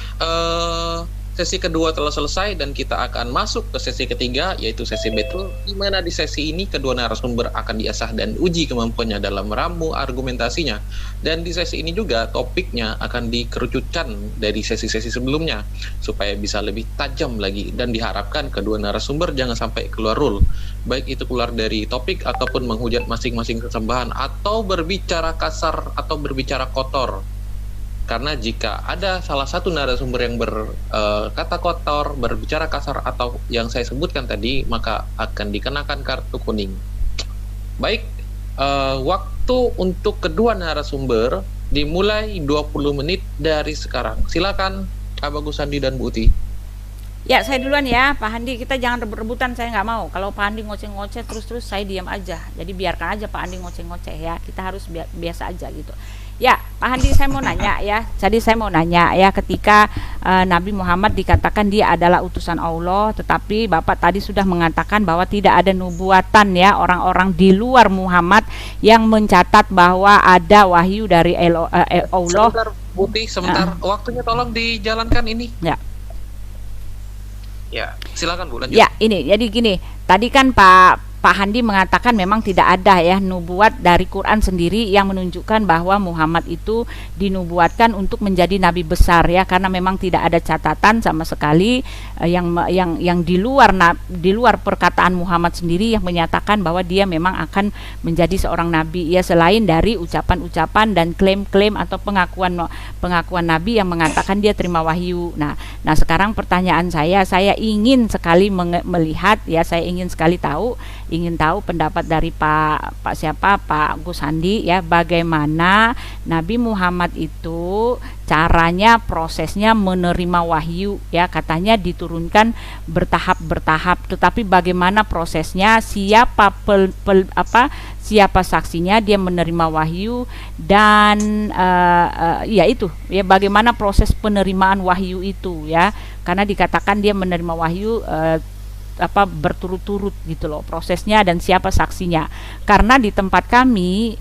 sesi kedua telah selesai dan kita akan masuk ke sesi ketiga, yaitu sesi battle, di mana di sesi ini kedua narasumber akan diasah dan uji kemampuannya dalam meramu argumentasinya. Dan di sesi ini juga topiknya akan dikerucutkan dari sesi-sesi sebelumnya supaya bisa lebih tajam lagi, dan diharapkan kedua narasumber jangan sampai keluar rule, baik itu keluar dari topik ataupun menghujat masing-masing kesembahan atau berbicara kasar atau berbicara kotor. Karena jika ada salah satu narasumber yang berkata kotor, berbicara kasar, atau yang saya sebutkan tadi, maka akan dikenakan kartu kuning. Baik, waktu untuk kedua narasumber dimulai 20 menit dari sekarang. Silakan Abagus Handi dan Bu Uti. Ya, saya duluan ya, Pak Handi. Kita jangan rebut-rebutan, saya nggak mau. Kalau Pak Handi ngoceh-ngoceh terus saya diam aja. Jadi biarkan aja Pak Handi ngoceh-ngoceh ya. Kita harus biasa aja gitu. Ya, Pak Handi, saya mau nanya ya. Jadi saya mau nanya ya, ketika Nabi Muhammad dikatakan dia adalah utusan Allah, tetapi Bapak tadi sudah mengatakan bahwa tidak ada nubuatan ya, orang-orang di luar Muhammad yang mencatat bahwa ada wahyu dari Allah. Sebentar, Putih, sebentar. Waktunya tolong dijalankan ini. Ya. Ya, silakan Bu, lanjut. Ya, ini jadi gini. Tadi kan Pak Handi mengatakan memang tidak ada ya nubuat dari Quran sendiri yang menunjukkan bahwa Muhammad itu dinubuatkan untuk menjadi nabi besar ya, karena memang tidak ada catatan sama sekali yang di luar perkataan Muhammad sendiri yang menyatakan bahwa dia memang akan menjadi seorang nabi ya, selain dari ucapan-ucapan dan klaim-klaim atau pengakuan nabi yang mengatakan dia terima wahyu. Nah sekarang pertanyaan saya ingin sekali melihat ya, saya ingin sekali ingin tahu pendapat dari Pak Gus Handi ya, bagaimana Nabi Muhammad itu caranya, prosesnya menerima wahyu ya, katanya diturunkan bertahap, tetapi bagaimana prosesnya, siapa siapa saksinya dia menerima wahyu, dan ya itu ya, bagaimana proses penerimaan wahyu itu ya, karena dikatakan dia menerima wahyu berturut-turut gitu loh prosesnya, dan siapa saksinya. Karena di tempat kami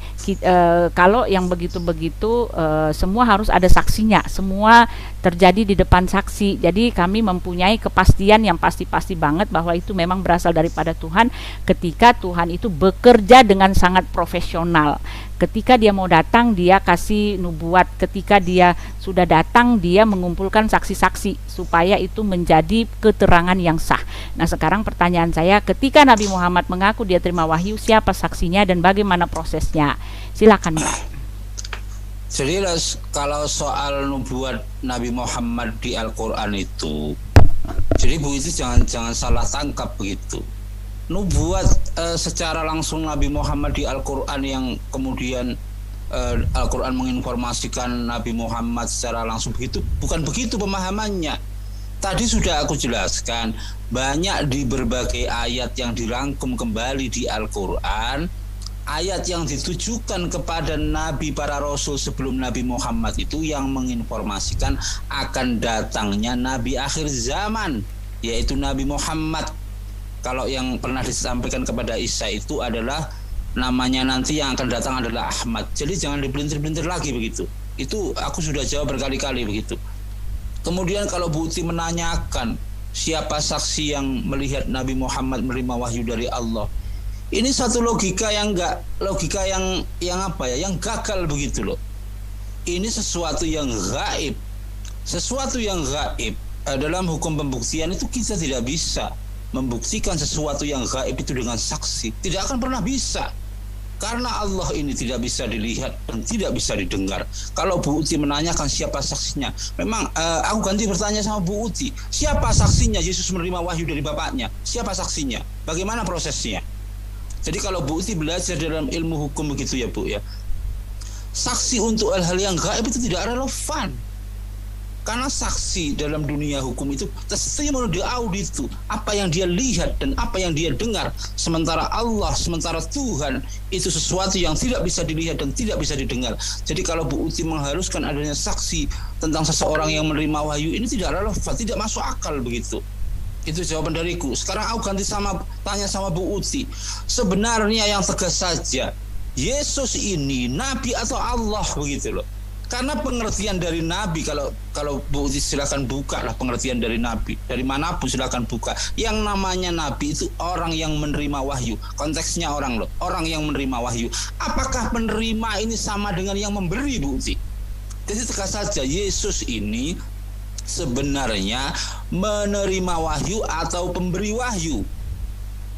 kalau yang begitu-begitu semua harus ada saksinya, semua terjadi di depan saksi. Jadi kami mempunyai kepastian yang pasti-pasti banget bahwa itu memang berasal daripada Tuhan, ketika Tuhan itu bekerja dengan sangat profesional. Ketika dia mau datang, dia kasih nubuat. Ketika dia sudah datang, dia mengumpulkan saksi-saksi supaya itu menjadi keterangan yang sah. Nah sekarang pertanyaan saya, ketika Nabi Muhammad mengaku dia terima wahyu, siapa saksinya dan bagaimana prosesnya? Silakan Mbak. Jadi kalau soal nubuat Nabi Muhammad di Al-Quran itu, jadi Bu itu jangan salah tangkap begitu. Nubuat secara langsung Nabi Muhammad di Al-Quran yang kemudian Al-Quran menginformasikan Nabi Muhammad secara langsung begitu, bukan begitu pemahamannya. Tadi sudah aku jelaskan, banyak di berbagai ayat yang dirangkum kembali di Al-Quran, ayat yang ditujukan kepada Nabi, para Rasul sebelum Nabi Muhammad itu yang menginformasikan akan datangnya Nabi akhir zaman, yaitu Nabi Muhammad. Kalau yang pernah disampaikan kepada Isa itu adalah namanya nanti yang akan datang adalah Ahmad. Jadi jangan dibelintir-belintir lagi begitu. Itu aku sudah jawab berkali-kali begitu. Kemudian kalau Bu Uti menanyakan siapa saksi yang melihat Nabi Muhammad menerima wahyu dari Allah, ini satu logika yang yang gagal begitu loh. Ini sesuatu yang gaib. Sesuatu yang gaib dalam hukum pembuktian itu kita tidak bisa membuktikan sesuatu yang gaib itu dengan saksi. Tidak akan pernah bisa. Karena Allah ini tidak bisa dilihat dan tidak bisa didengar. Kalau Bu Uti menanyakan siapa saksinya, memang aku ganti bertanya sama Bu Uti, siapa saksinya Yesus menerima wahyu dari Bapaknya? Siapa saksinya? Bagaimana prosesnya? Jadi kalau Bu Uti belajar dalam ilmu hukum begitu ya Bu ya, saksi untuk hal-hal yang gaib itu tidak relevan. Karena saksi dalam dunia hukum itu testimoni di audit itu apa yang dia lihat dan apa yang dia dengar. Sementara Allah, sementara Tuhan itu sesuatu yang tidak bisa dilihat dan tidak bisa didengar. Jadi kalau Bu Uti mengharuskan adanya saksi tentang seseorang yang menerima wahyu, ini tidak relevan, tidak masuk akal begitu. Itu jawaban dariku. Sekarang aku ganti tanya sama Bu Uti. Sebenarnya yang tegas saja, Yesus ini nabi atau Allah begitu loh. Karena pengertian dari nabi, kalau Bu Uti silakan buka lah pengertian dari nabi, dari manapun silakan buka. Yang namanya nabi itu orang yang menerima wahyu. Konteksnya orang loh, orang yang menerima wahyu. Apakah penerima ini sama dengan yang memberi, Bu Uti? Jadi tegas saja, Yesus ini sebenarnya menerima wahyu atau pemberi wahyu.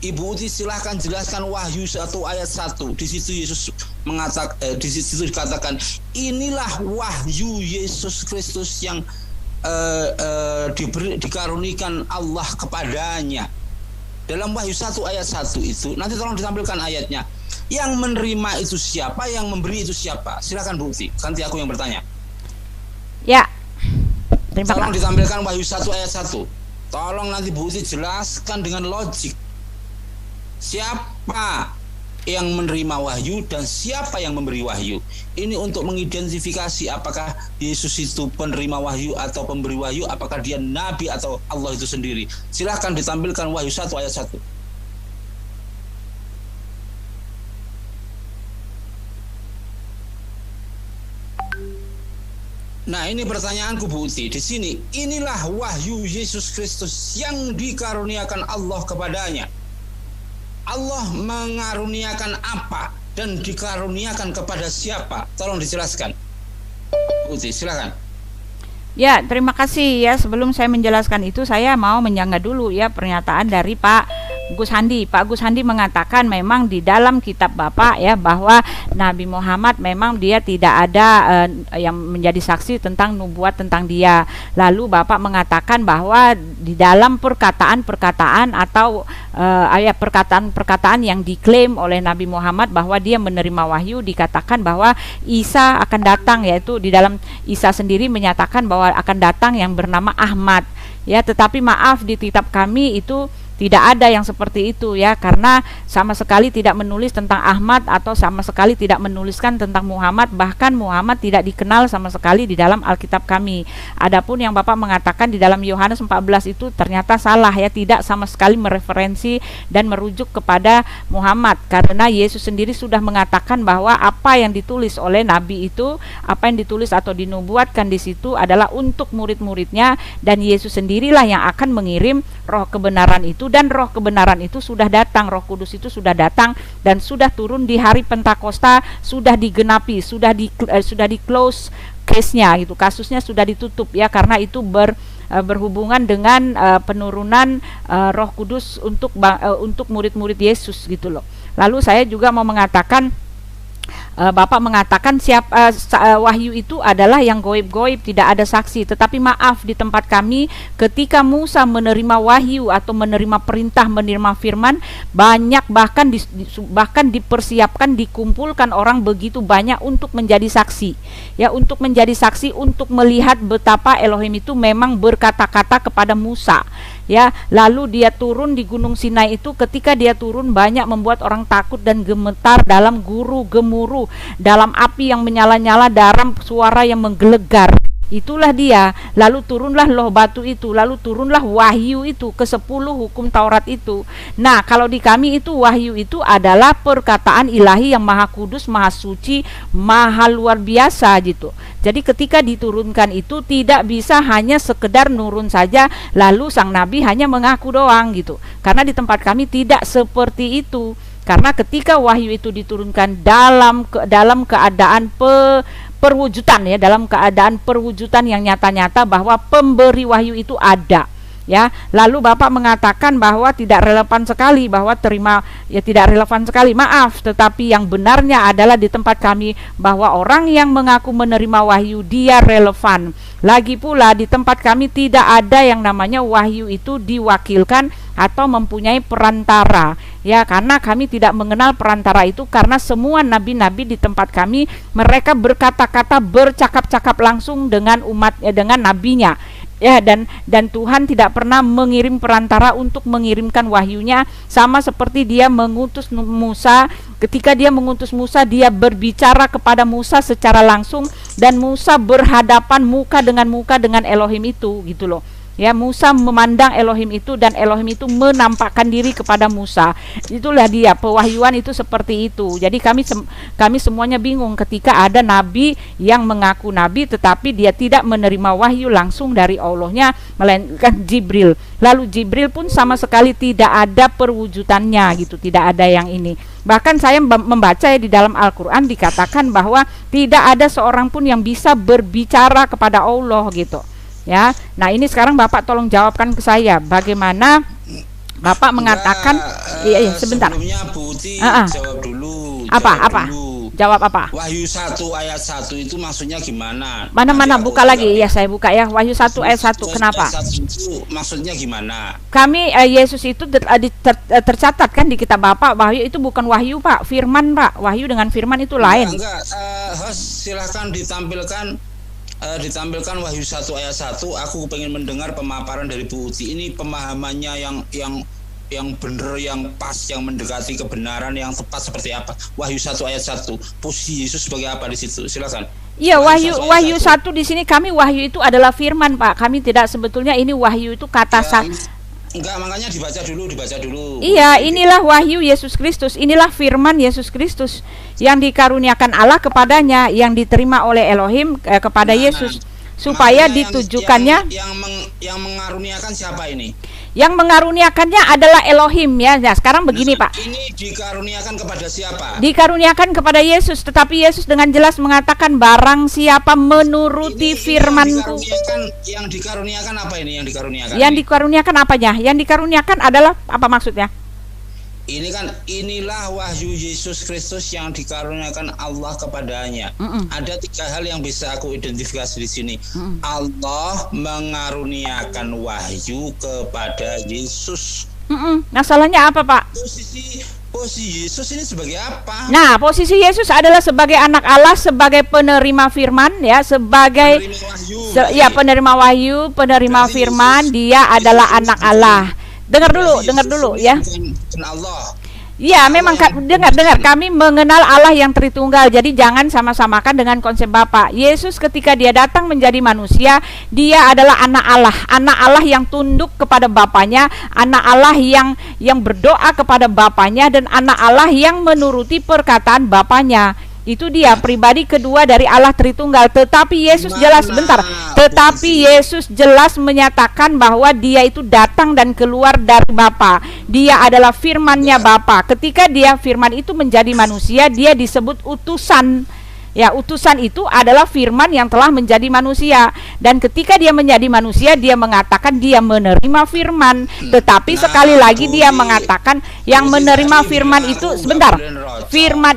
Ibu Uti silahkan jelaskan Wahyu 1 ayat 1. Di situ Yesus mengatakan, di situ dikatakan, inilah wahyu Yesus Kristus yang dikarunikan Allah kepadanya. Dalam Wahyu 1 ayat 1 itu, nanti tolong ditampilkan ayatnya. Yang menerima itu siapa, yang memberi itu siapa? Silakan Bu Uti, nanti aku yang bertanya. Ya. Terima kasih. Tolong ditampilkan Wahyu 1 ayat 1. Tolong nanti Bu Uti jelaskan dengan logik. Siapa yang menerima wahyu dan siapa yang memberi wahyu. Ini untuk mengidentifikasi apakah Yesus itu penerima wahyu atau pemberi wahyu, apakah dia nabi atau Allah itu sendiri. Silahkan ditampilkan Wahyu 1 ayat 1. Nah, ini pertanyaanku Bu Uti. Di sini, inilah wahyu Yesus Kristus yang dikaruniakan Allah kepadanya. Allah mengaruniakan apa dan dikaruniakan kepada siapa? Tolong dijelaskan. Bu Uti, silakan. Ya, terima kasih ya. Sebelum saya menjelaskan itu, saya mau menyanggah dulu ya pernyataan dari Pak Gus Handi. Pak Gus Handi mengatakan memang di dalam kitab Bapak ya bahwa Nabi Muhammad memang dia tidak ada yang menjadi saksi tentang nubuat tentang dia. Lalu Bapak mengatakan bahwa di dalam perkataan-perkataan atau perkataan-perkataan yang diklaim oleh Nabi Muhammad bahwa dia menerima wahyu, dikatakan bahwa Isa akan datang, yaitu di dalam Isa sendiri menyatakan bahwa akan datang yang bernama Ahmad ya, tetapi maaf di kitab kami itu tidak ada yang seperti itu ya, karena sama sekali tidak menulis tentang Ahmad atau sama sekali tidak menuliskan tentang Muhammad, bahkan Muhammad tidak dikenal sama sekali di dalam Alkitab kami. Adapun yang Bapak mengatakan di dalam Yohanes 14 itu ternyata salah ya, tidak sama sekali mereferensi dan merujuk kepada Muhammad, karena Yesus sendiri sudah mengatakan bahwa apa yang ditulis oleh Nabi itu, apa yang ditulis atau dinubuatkan di situ adalah untuk murid-muridnya, dan Yesus sendirilah yang akan mengirim roh kebenaran itu, dan roh kebenaran itu sudah datang, Roh Kudus itu sudah datang dan sudah turun di hari Pentakosta, sudah digenapi, sudah di close case-nya gitu, kasusnya sudah ditutup ya, karena itu berhubungan dengan penurunan Roh Kudus untuk murid-murid Yesus gitu loh. Lalu saya juga mau mengatakan Bapak mengatakan wahyu itu adalah yang goib-goib, tidak ada saksi. Tetapi maaf, di tempat kami ketika Musa menerima wahyu atau menerima perintah, menerima firman, banyak bahkan dipersiapkan, dikumpulkan orang begitu banyak untuk menjadi saksi. Ya, untuk menjadi saksi, untuk melihat betapa Elohim itu memang berkata-kata kepada Musa. Ya, lalu dia turun di Gunung Sinai itu, ketika dia turun banyak membuat orang takut dan gemetar dalam gemuruh, dalam api yang menyala-nyala, dalam suara yang menggelegar. Itulah dia. Lalu turunlah loh batu itu, lalu turunlah wahyu itu, ke-10 hukum Taurat itu. Nah, kalau di kami itu wahyu itu adalah perkataan ilahi yang maha kudus, maha suci, maha luar biasa gitu. Jadi ketika diturunkan itu tidak bisa hanya sekedar nurun saja lalu sang nabi hanya mengaku doang gitu. Karena di tempat kami tidak seperti itu. Karena ketika wahyu itu diturunkan dalam keadaan perwujudan ya, dalam keadaan perwujudan yang nyata-nyata bahwa pemberi wahyu itu ada ya. Lalu Bapak mengatakan bahwa tidak relevan sekali, bahwa tidak relevan sekali, maaf, tetapi yang benarnya adalah di tempat kami bahwa orang yang mengaku menerima wahyu dia relevan. Lagi pula di tempat kami tidak ada yang namanya wahyu itu diwakilkan atau mempunyai perantara ya, karena kami tidak mengenal perantara itu, karena semua nabi-nabi di tempat kami mereka berkata-kata, bercakap-cakap langsung dengan umatnya, dengan nabinya ya, dan Tuhan tidak pernah mengirim perantara untuk mengirimkan wahyunya, sama seperti dia mengutus Musa. Ketika dia mengutus Musa, dia berbicara kepada Musa secara langsung, dan Musa berhadapan muka dengan Elohim itu gitu loh. Ya, Musa memandang Elohim itu dan Elohim itu menampakkan diri kepada Musa. Itulah dia, pewahyuan itu seperti itu. Jadi kami semuanya bingung ketika ada nabi yang mengaku nabi tetapi dia tidak menerima wahyu langsung dari Allahnya, melainkan Jibril. Lalu Jibril pun sama sekali tidak ada perwujudannya gitu, tidak ada yang ini. Bahkan saya membaca di dalam Al-Quran dikatakan bahwa tidak ada seorang pun yang bisa berbicara kepada Allah gitu. Ya, nah ini sekarang Bapak tolong jawabkan ke saya, bagaimana Bapak mengatakan? Iya, sebentar. Sebelumnya Bu Uti jawab dulu. Jawab apa? Wahyu 1 ayat 1 itu maksudnya gimana? Mana buka lagi ya, saya buka ya. Wahyu 1 ayat 1, kenapa? Itu maksudnya gimana? Kami Yesus itu tercatat kan di kitab Bapak, wahyu itu bukan wahyu Pak, firman Pak. Wahyu dengan firman itu lain. Enggak, silahkan ditampilkan Wahyu 1 ayat 1. Aku pengen mendengar pemaparan dari Bu Uti. Ini pemahamannya yang benar, yang pas, yang mendekati kebenaran, yang tepat seperti apa? Wahyu 1 ayat 1. Posisi Yesus sebagai apa di situ? Silakan. Iya, Wahyu 1 di sini kami wahyu itu adalah firman, Pak. Kami tidak sebetulnya ini wahyu itu kata enggak, makanya dibaca dulu. Iya, inilah wahyu Yesus Kristus, inilah firman Yesus Kristus yang dikaruniakan Allah kepadanya, yang diterima oleh Elohim kepada Yesus, supaya ditujukannya. Yang mengaruniakan siapa ini? Yang mengaruniakannya adalah Elohim, ya. Nah, sekarang begini, Pak. Ini dikaruniakan kepada siapa? Dikaruniakan kepada Yesus, tetapi Yesus dengan jelas mengatakan, barang siapa menuruti firman-Ku. Yang dikaruniakan apa ini? Yang dikaruniakan? Yang dikaruniakan apanya? Yang dikaruniakan adalah apa maksudnya? Inilah wahyu Yesus Kristus yang dikaruniakan Allah kepadanya. Ada 3 hal yang bisa aku identifikasi di sini. Allah mengaruniakan wahyu kepada Yesus. Masalahnya apa, Pak? Posisi Yesus ini sebagai apa? Nah, posisi Yesus adalah sebagai anak Allah, sebagai penerima firman, ya, sebagai penerima wahyu, penerima firman. Dia adalah anak Allah. Dengar dulu ya. Ya, memang dengar. Kami mengenal Allah yang Tritunggal. Jadi jangan sama-samakan dengan konsep Bapa. Yesus ketika dia datang menjadi manusia, dia adalah anak Allah yang tunduk kepada Bapanya, anak Allah yang berdoa kepada Bapanya, dan anak Allah yang menuruti perkataan Bapanya. Itu dia pribadi kedua dari Allah Tritunggal. Tetapi Yesus jelas menyatakan bahwa dia itu datang dan keluar dari Bapa. Dia adalah firman-Nya Bapa. Ketika dia firman itu menjadi manusia, dia disebut utusan. Ya, utusan itu adalah firman yang telah menjadi manusia. Dan ketika dia menjadi manusia, dia mengatakan dia menerima firman. Tetapi sekali lagi dia mengatakan yang menerima firman itu, sebentar. Firman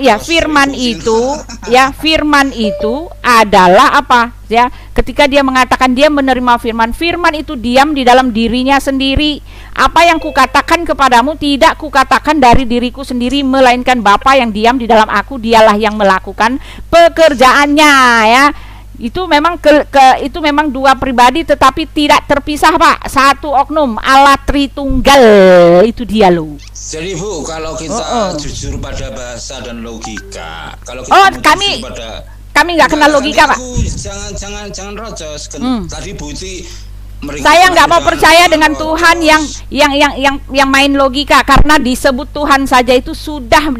itu adalah apa? Ya, ketika dia mengatakan dia menerima firman itu diam di dalam dirinya sendiri. Apa yang kukatakan kepadamu tidak kukatakan dari diriku sendiri, melainkan Bapa yang diam di dalam aku, dialah yang melakukan pekerjaannya, ya. Itu memang itu memang 2 pribadi tetapi tidak terpisah, Pak. Satu oknum, Allah Tritunggal. Itu dia loh. Jadi Bu, kalau kita jujur pada bahasa dan logika, kalau kita kami nggak kenal logika, Pak. Jangan rocos. Tadi Buti saya nggak mau percaya dengan Tuhan yang main logika, karena disebut Tuhan saja itu sudah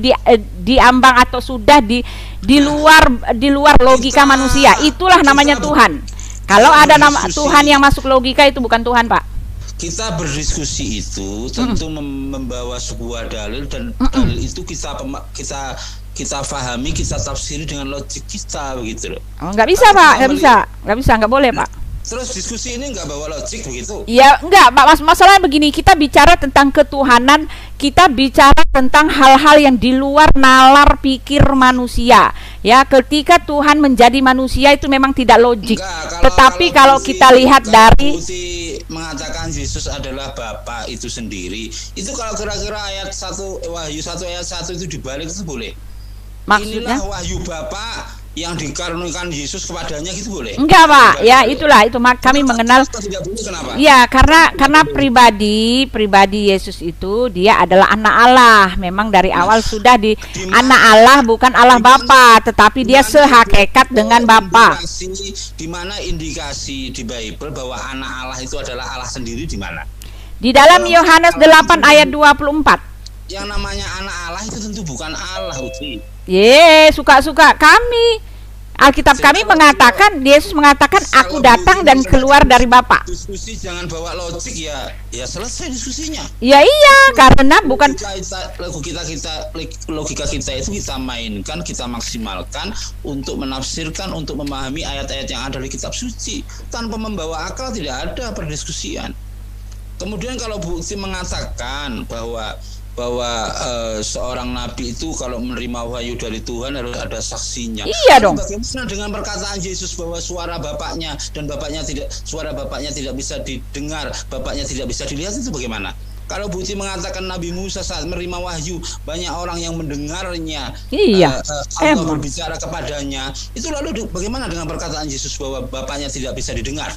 diambang atau sudah di luar logika manusia. Itulah namanya Tuhan. Kalau ada nama Tuhan yang masuk logika, itu bukan Tuhan, Pak. Kita berdiskusi itu tentu membawa sebuah dalil, dan dalil itu kita pahami, kita tafsiri dengan logik kita, begitu loh. Nggak bisa, Pak. Nggak boleh, Pak. Terus diskusi ini nggak bawa logik begitu? Ya enggak, Pak. Masalahnya begini, kita bicara tentang ketuhanan, kita bicara tentang hal-hal yang di luar nalar pikir manusia. Ya, ketika Tuhan menjadi manusia itu memang tidak logik. Tetapi kalau kita lihat dari mengatakan Yesus adalah Bapa itu sendiri, itu kalau kira-kira ayat 1 Wahyu 1 ayat 1 itu dibalik itu boleh. Maksudnya? Inilah wahyu Bapa yang dikaruniakan Yesus kepadanya, gitu boleh? Enggak, Pak. Ya, itulah itu kami mengenal. Ya, karena pribadi Yesus itu dia adalah anak Allah. Memang dari awal sudah anak Allah, bukan Allah Bapa, tetapi dia sehakikat dengan Bapa. Di mana indikasi di Bible bahwa anak Allah itu adalah Allah sendiri di mana? Di dalam Yohanes 8 ayat 24. Yang namanya anak Allah itu tentu bukan Allah, Uci. Suka-suka kami. Alkitab kami mengatakan, Yesus mengatakan, aku datang dan keluar dari Bapa. Diskusi jangan bawa logik, ya selesai diskusinya. Ya iya, karena bukan logika kita itu kita mainkan, kita maksimalkan untuk menafsirkan, untuk memahami ayat-ayat yang ada di kitab suci. Tanpa membawa akal tidak ada perdiskusian. Kemudian kalau bukti mengatakan bahwa seorang nabi itu kalau menerima wahyu dari Tuhan harus ada saksinya. Iya dong. Bagaimana dengan perkataan Yesus bahwa suara bapaknya tidak bisa didengar, bapaknya tidak bisa dilihat, itu bagaimana? Kalau bukti mengatakan Nabi Musa saat menerima wahyu banyak orang yang mendengarnya, iya, Allah berbicara kepadanya, itu lalu bagaimana dengan perkataan Yesus bahwa bapaknya tidak bisa didengar?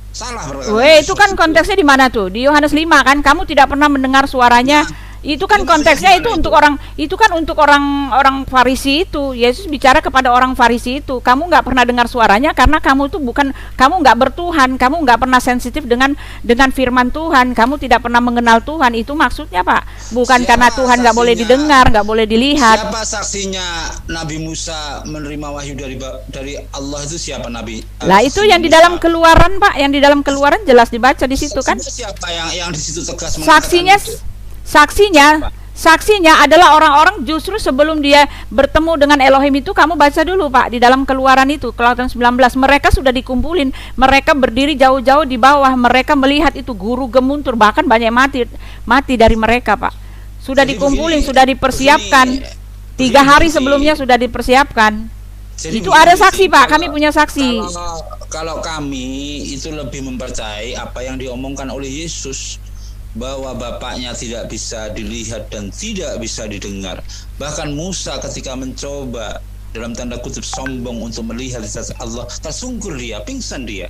Salah perkataan Weh, itu Yesus. kan konteksnya di mana tuh? Di Yohanes 5 kan, kamu tidak pernah mendengar suaranya. Itu kan Itu maksudnya konteksnya itu gimana untuk itu? orang, itu kan untuk orang Farisi itu. Yesus bicara kepada orang Farisi itu, kamu nggak pernah dengar suaranya karena kamu itu bukan, kamu nggak bertuhan, kamu nggak pernah sensitif dengan firman Tuhan, kamu tidak pernah mengenal Tuhan. Itu maksudnya Pak, bukan Siapa karena Tuhan nggak boleh saksinya? didengar, nggak boleh dilihat. Siapa saksinya Nabi Musa menerima wahyu dari Allah itu siapa Nabi? Lah itu yang di dalam Keluaran Pak, yang di dalam Keluaran jelas dibaca di situ kan. Saksinya siapa yang di situ tegas mengatakan Saksinya itu? Saksinya adalah orang-orang justru sebelum dia bertemu dengan Elohim itu, kamu baca dulu Pak di dalam Keluaran itu, Keluaran 19, mereka sudah dikumpulin, mereka berdiri jauh-jauh di bawah, mereka melihat itu guru gemuntur, bahkan banyak mati dari mereka Pak. Sudah Jadi dikumpulin, begini, sudah dipersiapkan. 3 hari sebelumnya sudah dipersiapkan. Jadi Itu begini, ada saksi Siti, Pak, kami punya saksi. Kalau kami itu lebih mempercayai apa yang diomongkan oleh Yesus, bahwa Bapaknya tidak bisa dilihat dan tidak bisa didengar. Bahkan Musa ketika mencoba dalam tanda kutip sombong untuk melihat zat Allah, tersungkur dia, pingsan dia.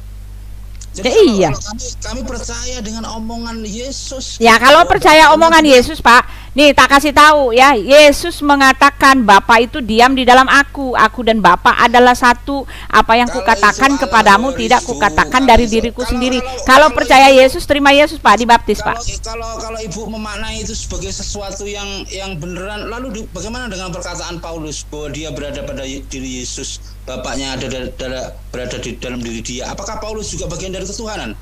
Jadi Iya. kami percaya dengan omongan Yesus. Ya kalau percaya omongan Yesus Pak, nih tak kasih tahu ya, Yesus mengatakan Bapa itu diam di dalam aku dan Bapa adalah satu. Apa yang Kalau kukatakan itu kepadamu Allah tidak itu, kukatakan dari diriku kalau- sendiri. kalau- Kalau kalau- percaya Yesus, terima Yesus Pak, dibaptis Pak. Kalau ibu memaknai itu sebagai sesuatu yang beneran, lalu bagaimana dengan perkataan Paulus bahwa dia berada pada diri Yesus, Bapaknya berada di dalam diri dia? Apakah Paulus juga bagian dari ketuhanan?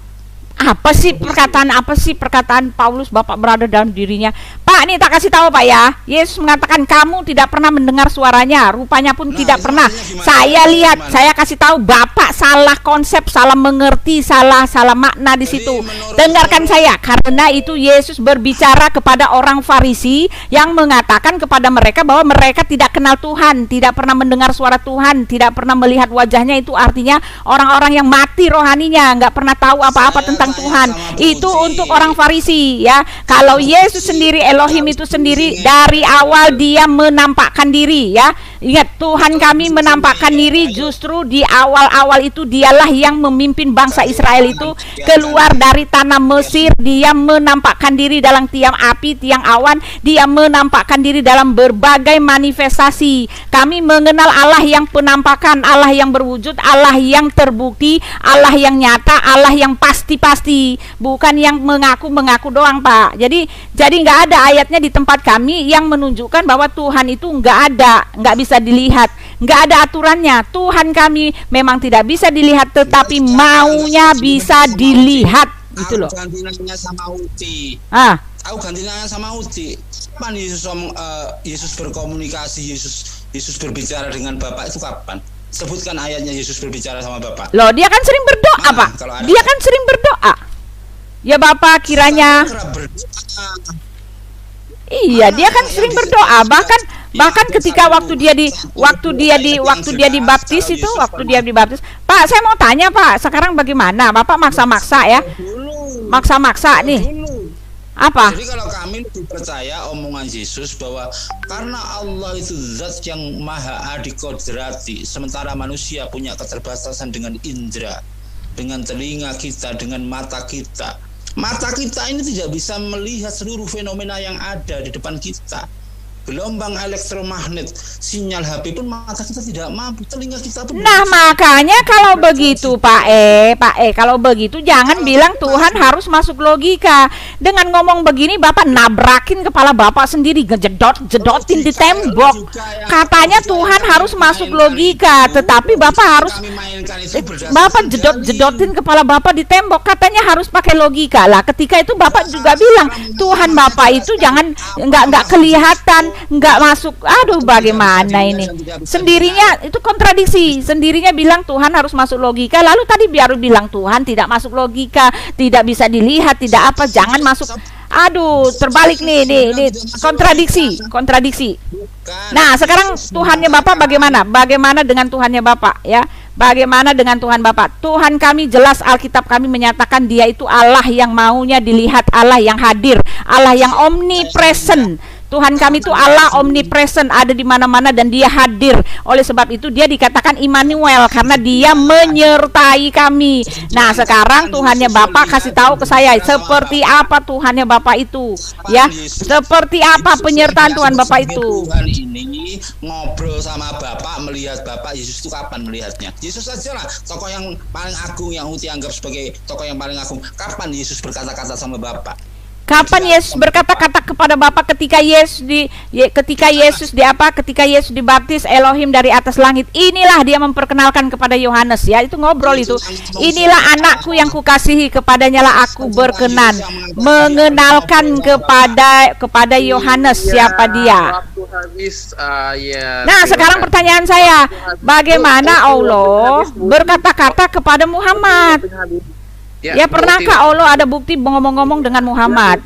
Apa sih perkataan Paulus Bapak berada dalam dirinya? Pak, nih tak kasih tahu Pak ya. Yesus mengatakan kamu tidak pernah mendengar suaranya, rupanya pun Nah, tidak itu pernah. maksudnya gimana? Saya lihat, Gimana? saya kasih tahu Bapak salah konsep, salah mengerti, salah makna di Jadi situ. menurut- Dengarkan saya, karena itu Yesus berbicara kepada orang Farisi yang mengatakan kepada mereka bahwa mereka tidak kenal Tuhan, tidak pernah mendengar suara Tuhan, tidak pernah melihat wajahnya. Itu artinya orang-orang yang mati rohaninya, nggak pernah tahu apa-apa Saya tentang tanya Tuhan. sama Bu Itu Uci. untuk orang Farisi ya. Kalau Yesus sendiri, Elohim itu sendiri, dari awal dia menampakkan diri ya. Ingat, Tuhan kami menampakkan diri justru di awal-awal itu. Dialah yang memimpin bangsa Israel itu keluar dari tanah Mesir. Dia menampakkan diri dalam tiang api, tiang awan. Dia menampakkan diri dalam berbagai manifestasi. Kami mengenal Allah yang penampakan, Allah yang berwujud, Allah yang terbukti, Allah yang nyata, Allah yang pasti-pasti, bukan yang mengaku-mengaku doang Pak. Jadi nggak ada ayatnya di tempat kami yang menunjukkan bahwa Tuhan itu nggak bisa dilihat, nggak ada aturannya. Tuhan kami memang tidak bisa dilihat, tetapi maunya bisa dilihat, gitu loh. Aku ganti nanya sama Uci. Aku ganti nanya sama Uci. Kapan Yesus berkomunikasi, Yesus berbicara dengan Bapak itu kapan? Sebutkan ayatnya Yesus berbicara sama Bapak. Loh, dia kan sering berdoa Mana, Pak. kalau ada? Dia kan sering berdoa. Ya Bapak kiranya. Iya, dia kan sering berdoa. Bahkan ketika waktu dia dibaptis itu, waktu dia dibaptis. Pak, saya mau tanya Pak, sekarang bagaimana? Bapak maksa-maksa ya? Maksa-maksa nih. Apa? Jadi kalau kami lebih percaya omongan Yesus bahwa karena Allah itu zat yang maha adikodrati, sementara manusia punya keterbatasan dengan indera, dengan telinga kita, dengan mata kita. Mata kita ini tidak bisa melihat seluruh fenomena yang ada di depan kita. Gelombang elektromagnet, sinyal HP pun mata kita tidak mampu, telinga kita pun. Nah makanya kalau begitu Pak kalau begitu jangan bilang Tuhan harus masuk logika. Dengan ngomong begini Bapak nabrakin kepala Bapak sendiri, jedotin di tembok. Katanya Tuhan harus masuk logika, tetapi Bapak harus jedotin kepala Bapak di tembok. Katanya harus pakai logika. Lah ketika itu Bapak juga bilang Tuhan Bapak itu jangan nggak kelihatan, nggak masuk. Aduh bagaimana ini, sendirinya itu kontradiksi. Sendirinya bilang Tuhan harus masuk logika, lalu tadi baru bilang Tuhan tidak masuk logika, tidak bisa dilihat, tidak apa, jangan masuk. Aduh terbalik nih kontradiksi. Nah sekarang Tuhannya Bapak bagaimana dengan Tuhannya Bapak ya? Bagaimana dengan Tuhan Bapak? Tuhan kami jelas, Alkitab kami menyatakan Dia itu Allah yang maunya dilihat, Allah yang hadir, Allah yang omnipresent. Tuhan kami itu Allah omnipresent, ada di mana-mana dan dia hadir. Oleh sebab itu dia dikatakan Immanuel karena dia menyertai kami. Nah, sekarang Tuhannya Bapa kasih tahu ke saya seperti apa Tuhannya Bapa itu, ya. Seperti apa penyertaan Tuhan Bapa itu. Tuhan ini ngobrol sama Bapak, melihat Bapak Yesus itu kapan melihatnya? Yesus saja lah tokoh yang paling agung yang Uti anggap sebagai tokoh yang paling agung. Kapan Yesus berkata-kata sama Bapak? Kapan Yesus berkata-kata kepada Bapa ketika Yesus dibaptis Elohim dari atas langit? Inilah dia memperkenalkan kepada Yohanes, ya, itu ngobrol itu. Inilah anakku yang kukasihi, kepadanya lah aku berkenan. Mengenalkan kepada Yohanes siapa dia. Nah, sekarang pertanyaan saya, bagaimana Allah berkata-kata kepada Muhammad? Ya, pernahkah Allah ada bukti ngomong-ngomong dengan Muhammad?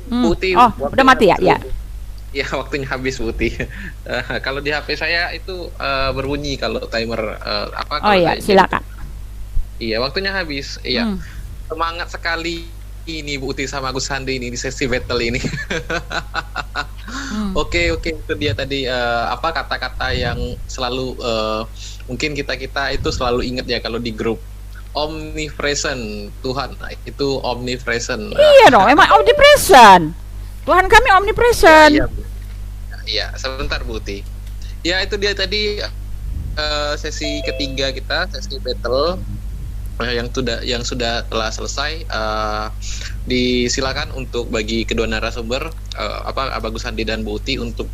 Bukti, oh, udah mati ya? Ya. Ya, waktunya habis Bukti. Kalau di HP saya itu berbunyi kalau timer Oh iya, silakan. Iya, waktunya habis. Iya. Semangat sekali ini Bukti sama Gus Handi ini di sesi battle ini. Oke, itu dia tadi kata-kata yang selalu mungkin kita itu selalu ingat ya kalau di grup. Omnipresent, Tuhan itu omnipresent. Iya dong, emang omnipresent. Tuhan kami omnipresent. Iya, sebentar Bukti. Ya, itu dia tadi sesi ketiga kita, sesi battle yang sudah telah selesai. Disilakan untuk bagi kedua narasumber Bagus Handi dan Bukti untuk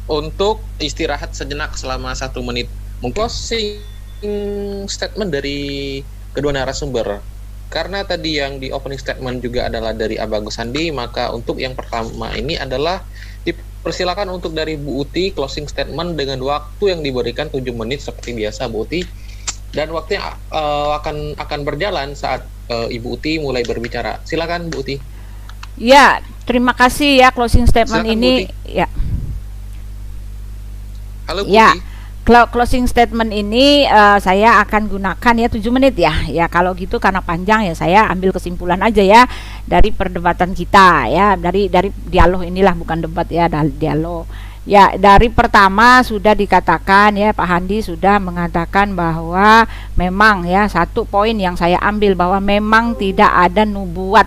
untuk istirahat sejenak selama 1 menit. Closing statement dari kedua narasumber, karena tadi yang di opening statement juga adalah dari Bagus Handi, maka untuk yang pertama ini adalah dipersilakan untuk dari Bu Uti closing statement dengan waktu yang diberikan 7 menit seperti biasa Bu Uti, dan waktunya akan berjalan saat Ibu Uti mulai berbicara. Silakan Bu Uti. Ya, terima kasih ya closing statement silakan, ini. Ya. Halo Bu ya. Uti. Closing statement ini saya akan gunakan ya 7 menit ya. Ya, kalau gitu karena panjang ya saya ambil kesimpulan aja ya dari perdebatan kita ya, dari dialog inilah, bukan debat ya, dialog. Ya, dari pertama sudah dikatakan ya, Pak Handi sudah mengatakan bahwa memang ya, satu poin yang saya ambil bahwa memang tidak ada nubuat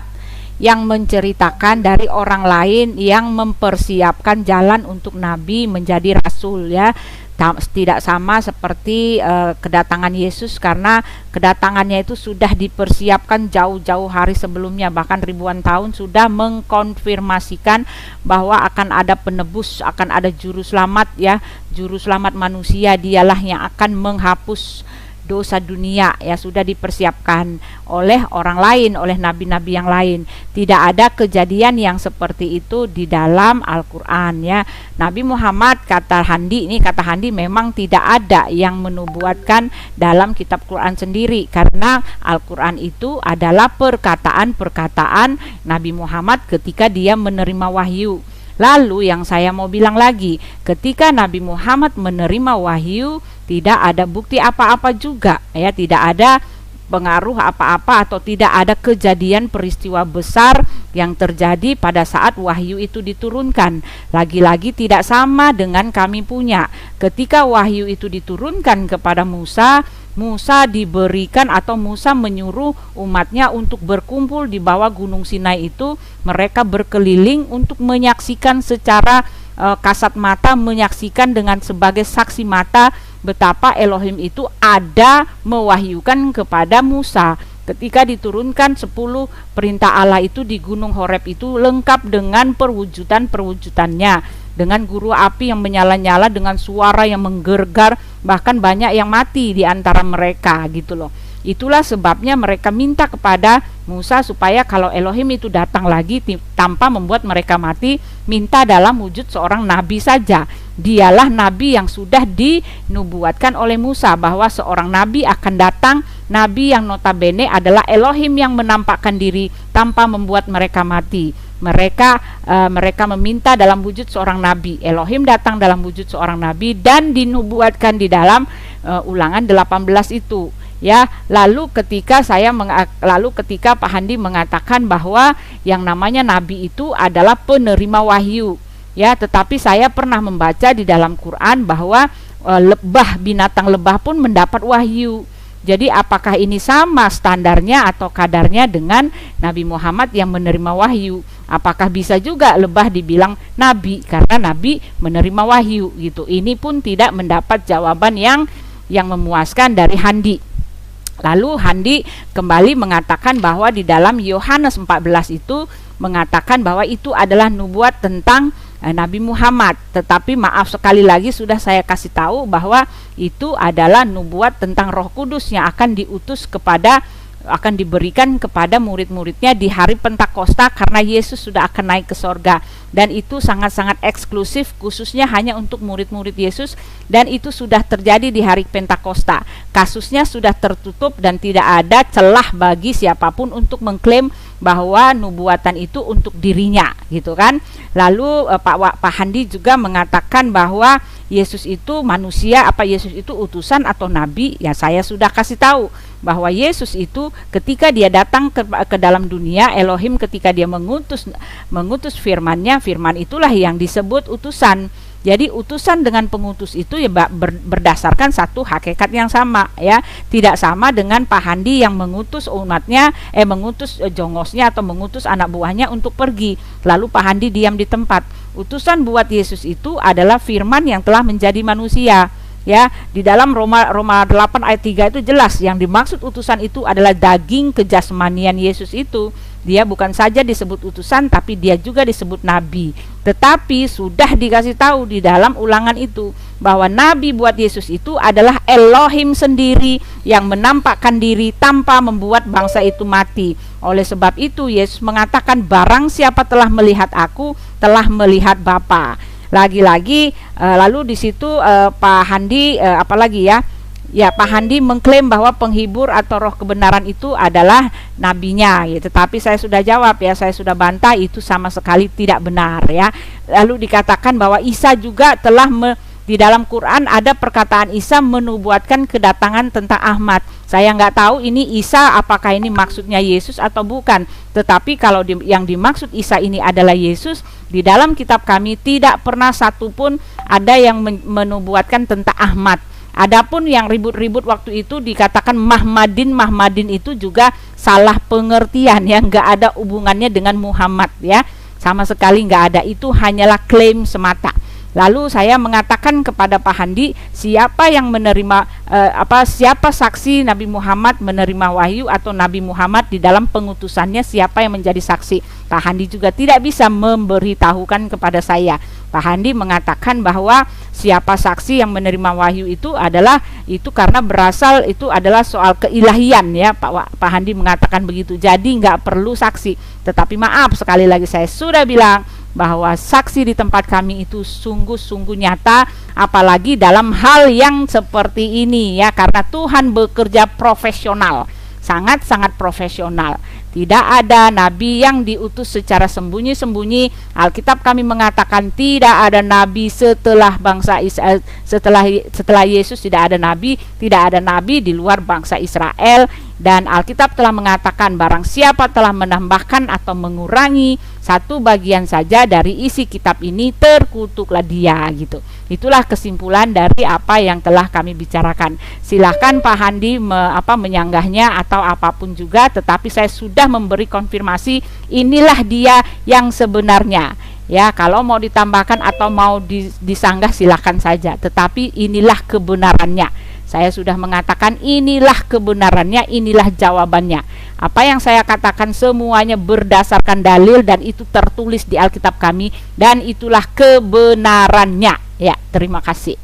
yang menceritakan dari orang lain yang mempersiapkan jalan untuk Nabi menjadi Rasul ya. Tidak sama seperti kedatangan Yesus, karena kedatangannya itu sudah dipersiapkan jauh-jauh hari sebelumnya, bahkan ribuan tahun sudah mengkonfirmasikan bahwa akan ada penebus, akan ada juru selamat ya, juru selamat manusia, dialah yang akan menghapus dosa dunia ya, sudah dipersiapkan oleh orang lain, oleh nabi-nabi yang lain. Tidak ada kejadian yang seperti itu di dalam Al-Quran ya. Nabi Muhammad, kata Handi memang tidak ada yang menubuatkan dalam kitab Quran sendiri, karena Al-Quran itu adalah perkataan-perkataan Nabi Muhammad ketika dia menerima wahyu. Lalu yang saya mau bilang lagi, ketika Nabi Muhammad menerima wahyu, tidak ada bukti apa-apa juga ya, tidak ada pengaruh apa-apa atau tidak ada kejadian peristiwa besar yang terjadi pada saat wahyu itu diturunkan. Lagi-lagi tidak sama dengan kami punya. Ketika wahyu itu diturunkan kepada Musa diberikan atau Musa menyuruh umatnya untuk berkumpul di bawah Gunung Sinai itu, mereka berkeliling untuk menyaksikan secara kasat mata, menyaksikan dengan sebagai saksi mata betapa Elohim itu ada mewahyukan kepada Musa. Ketika diturunkan 10 perintah Allah itu di Gunung Horeb itu lengkap dengan perwujudannya, dengan guru api yang menyala-nyala, dengan suara yang menggergar, bahkan banyak yang mati di antara mereka gitu loh. Itulah sebabnya mereka minta kepada Musa supaya kalau Elohim itu datang lagi tanpa membuat mereka mati, minta dalam wujud seorang nabi saja. Dialah nabi yang sudah dinubuatkan oleh Musa, bahwa seorang nabi akan datang, nabi yang notabene adalah Elohim yang menampakkan diri tanpa membuat mereka mati. Mereka meminta dalam wujud seorang nabi. Elohim datang dalam wujud seorang nabi dan dinubuatkan di dalam Ulangan 18 itu. Ya, lalu ketika Pak Handi mengatakan bahwa yang namanya nabi itu adalah penerima wahyu. ya, tetapi saya pernah membaca di dalam Quran bahwa binatang lebah pun mendapat wahyu. Jadi apakah ini sama standarnya atau kadarnya dengan Nabi Muhammad yang menerima wahyu? Apakah bisa juga lebah dibilang nabi karena nabi menerima wahyu gitu? Ini pun tidak mendapat jawaban yang memuaskan dari Handi. Lalu Handi kembali mengatakan bahwa di dalam Yohanes 14 itu mengatakan bahwa itu adalah nubuat tentang Nabi Muhammad. Tetapi maaf sekali lagi sudah saya kasih tahu bahwa itu adalah nubuat tentang Roh Kudus yang akan diberikan kepada murid-muridnya di hari Pentakosta karena Yesus sudah akan naik ke sorga, dan itu sangat-sangat eksklusif khususnya hanya untuk murid-murid Yesus, dan itu sudah terjadi di hari Pentakosta. Kasusnya sudah tertutup dan tidak ada celah bagi siapapun untuk mengklaim bahwa nubuatan itu untuk dirinya gitu kan. Lalu Pak Handi juga mengatakan bahwa Yesus itu manusia, apa Yesus itu utusan atau nabi? Ya, saya sudah kasih tahu bahwa Yesus itu ketika dia datang ke dalam dunia, Elohim ketika dia mengutus firman-Nya, firman itulah yang disebut utusan. Jadi utusan dengan pengutus itu ya berdasarkan satu hakikat yang sama, ya. Tidak sama dengan Pak Handi yang mengutus umatnya, mengutus jongosnya atau mengutus anak buahnya untuk pergi, lalu Pak Handi diam di tempat. Utusan buat Yesus itu adalah firman yang telah menjadi manusia. Ya, di dalam Roma 8 ayat 3 itu jelas yang dimaksud utusan itu adalah daging kejasmanian Yesus itu. Dia bukan saja disebut utusan, tapi dia juga disebut nabi. Tetapi sudah dikasih tahu di dalam Ulangan itu bahwa nabi buat Yesus itu adalah Elohim sendiri yang menampakkan diri tanpa membuat bangsa itu mati. Oleh sebab itu Yesus mengatakan, barang siapa telah melihat aku telah melihat Bapa. Lagi-lagi lalu di situ Pak Handi apalagi ya? Ya, Pak Handi mengklaim bahwa penghibur atau roh kebenaran itu adalah nabinya, ya. Tetapi saya sudah jawab, ya, saya sudah bantah, itu sama sekali tidak benar, ya. Lalu dikatakan bahwa Isa juga telah di dalam Quran ada perkataan Isa menubuatkan kedatangan tentang Ahmad. Saya nggak tahu ini Isa apakah ini maksudnya Yesus atau bukan. Tetapi kalau yang dimaksud Isa ini adalah Yesus, di dalam kitab kami tidak pernah satupun ada yang menubuatkan tentang Ahmad. Adapun yang ribut-ribut waktu itu dikatakan Mahmadin itu juga salah pengertian, ya, nggak ada hubungannya dengan Muhammad, ya, sama sekali nggak ada. Itu hanyalah klaim semata. Lalu saya mengatakan kepada Pak Handi, siapa yang menerima siapa saksi Nabi Muhammad menerima wahyu atau Nabi Muhammad di dalam pengutusannya, siapa yang menjadi saksi? Pak Handi juga tidak bisa memberitahukan kepada saya. Pak Handi mengatakan bahwa siapa saksi yang menerima wahyu itu adalah itu karena berasal itu adalah soal keilahian, ya. Pak Handi mengatakan begitu. Jadi nggak perlu saksi. Tetapi maaf sekali lagi saya sudah bilang bahwa saksi di tempat kami itu sungguh-sungguh nyata, apalagi dalam hal yang seperti ini, ya, karena Tuhan bekerja profesional, sangat-sangat profesional. Tidak ada nabi yang diutus secara sembunyi-sembunyi. Alkitab kami mengatakan tidak ada nabi setelah bangsa Israel, setelah Yesus tidak ada nabi di luar bangsa Israel. Dan Alkitab telah mengatakan barang siapa telah menambahkan atau mengurangi satu bagian saja dari isi kitab ini, terkutuklah dia, gitu. Itulah kesimpulan dari apa yang telah kami bicarakan. Silahkan Pak Handi menyanggahnya atau apapun juga, tetapi saya sudah memberi konfirmasi inilah dia yang sebenarnya. Ya, kalau mau ditambahkan atau mau disanggah silahkan saja, tetapi inilah kebenarannya. Saya sudah mengatakan inilah kebenarannya, inilah jawabannya. Apa yang saya katakan semuanya berdasarkan dalil dan itu tertulis di Alkitab kami dan itulah kebenarannya. Ya, terima kasih.